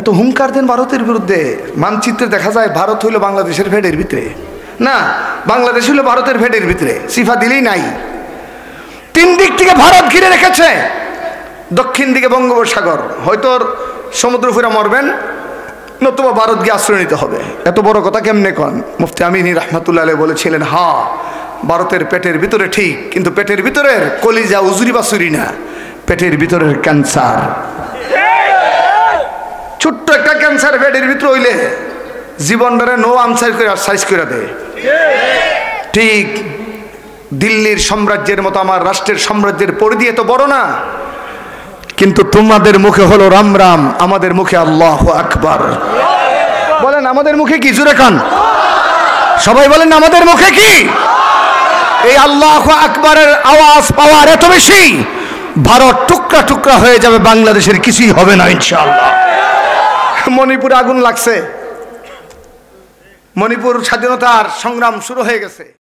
এত হুঙ্কার দেন ভারতের বিরুদ্ধে, মানচিত্রে দেখা যায় ভারত হইল বাংলাদেশের ভেড়ের ভিতরে। না, বাংলাদেশ হইল ভারতের ভেড়ের ভিতরে, সিফা দিলেই নাই। তিন দিক থেকে ভারত ঘিরে রেখেছে। দক্ষিণ দিকে বঙ্গোপসাগর, হয়তো সমুদ্র ফুরা মরবেন, নতুবা ভারত গিয়ে আশ্রয় নিতে হবে। এত বড় কথা কেমনে কন? মুফতি আমিনী রহমাতুল্লাহ আলাইহি বলেছিলেন, হ্যাঁ ভারতের পেটের ভিতরে ঠিক, কিন্তু পেটের ভিতরের কলিজা উজুরি বাসুরি না, পেটের ভিতরের ক্যান্সার। ছোট্ট একটা ক্যান্সার পেটের ভিতরে হইলে জীবনটারে নো আনসার করে সাইজ করে দেয়। ঠিক দিল্লির সাম্রাজ্যের মতো আমার রাষ্ট্রের সাম্রাজ্যের পরিধি এত বড় না, কিন্তু তোমাদের মুখে হলো রাম রাম, আমাদের মুখে আল্লাহু আকবার। বলেন আমাদের মুখে কি? জোরে কান সবাই বলেন, আমাদের মুখে কি? এই আল্লাহু আকবারের আওয়াজ পাওয়ার এত বেশি, ভারত টুকরা টুকরা হয়ে যাবে, বাংলাদেশের কিছুই হবে না ইনশাআল্লাহ। মণিপুরে আগুন লাগছে, মণিপুর স্বাধীনতার সংগ্রাম শুরু হয়ে গেছে।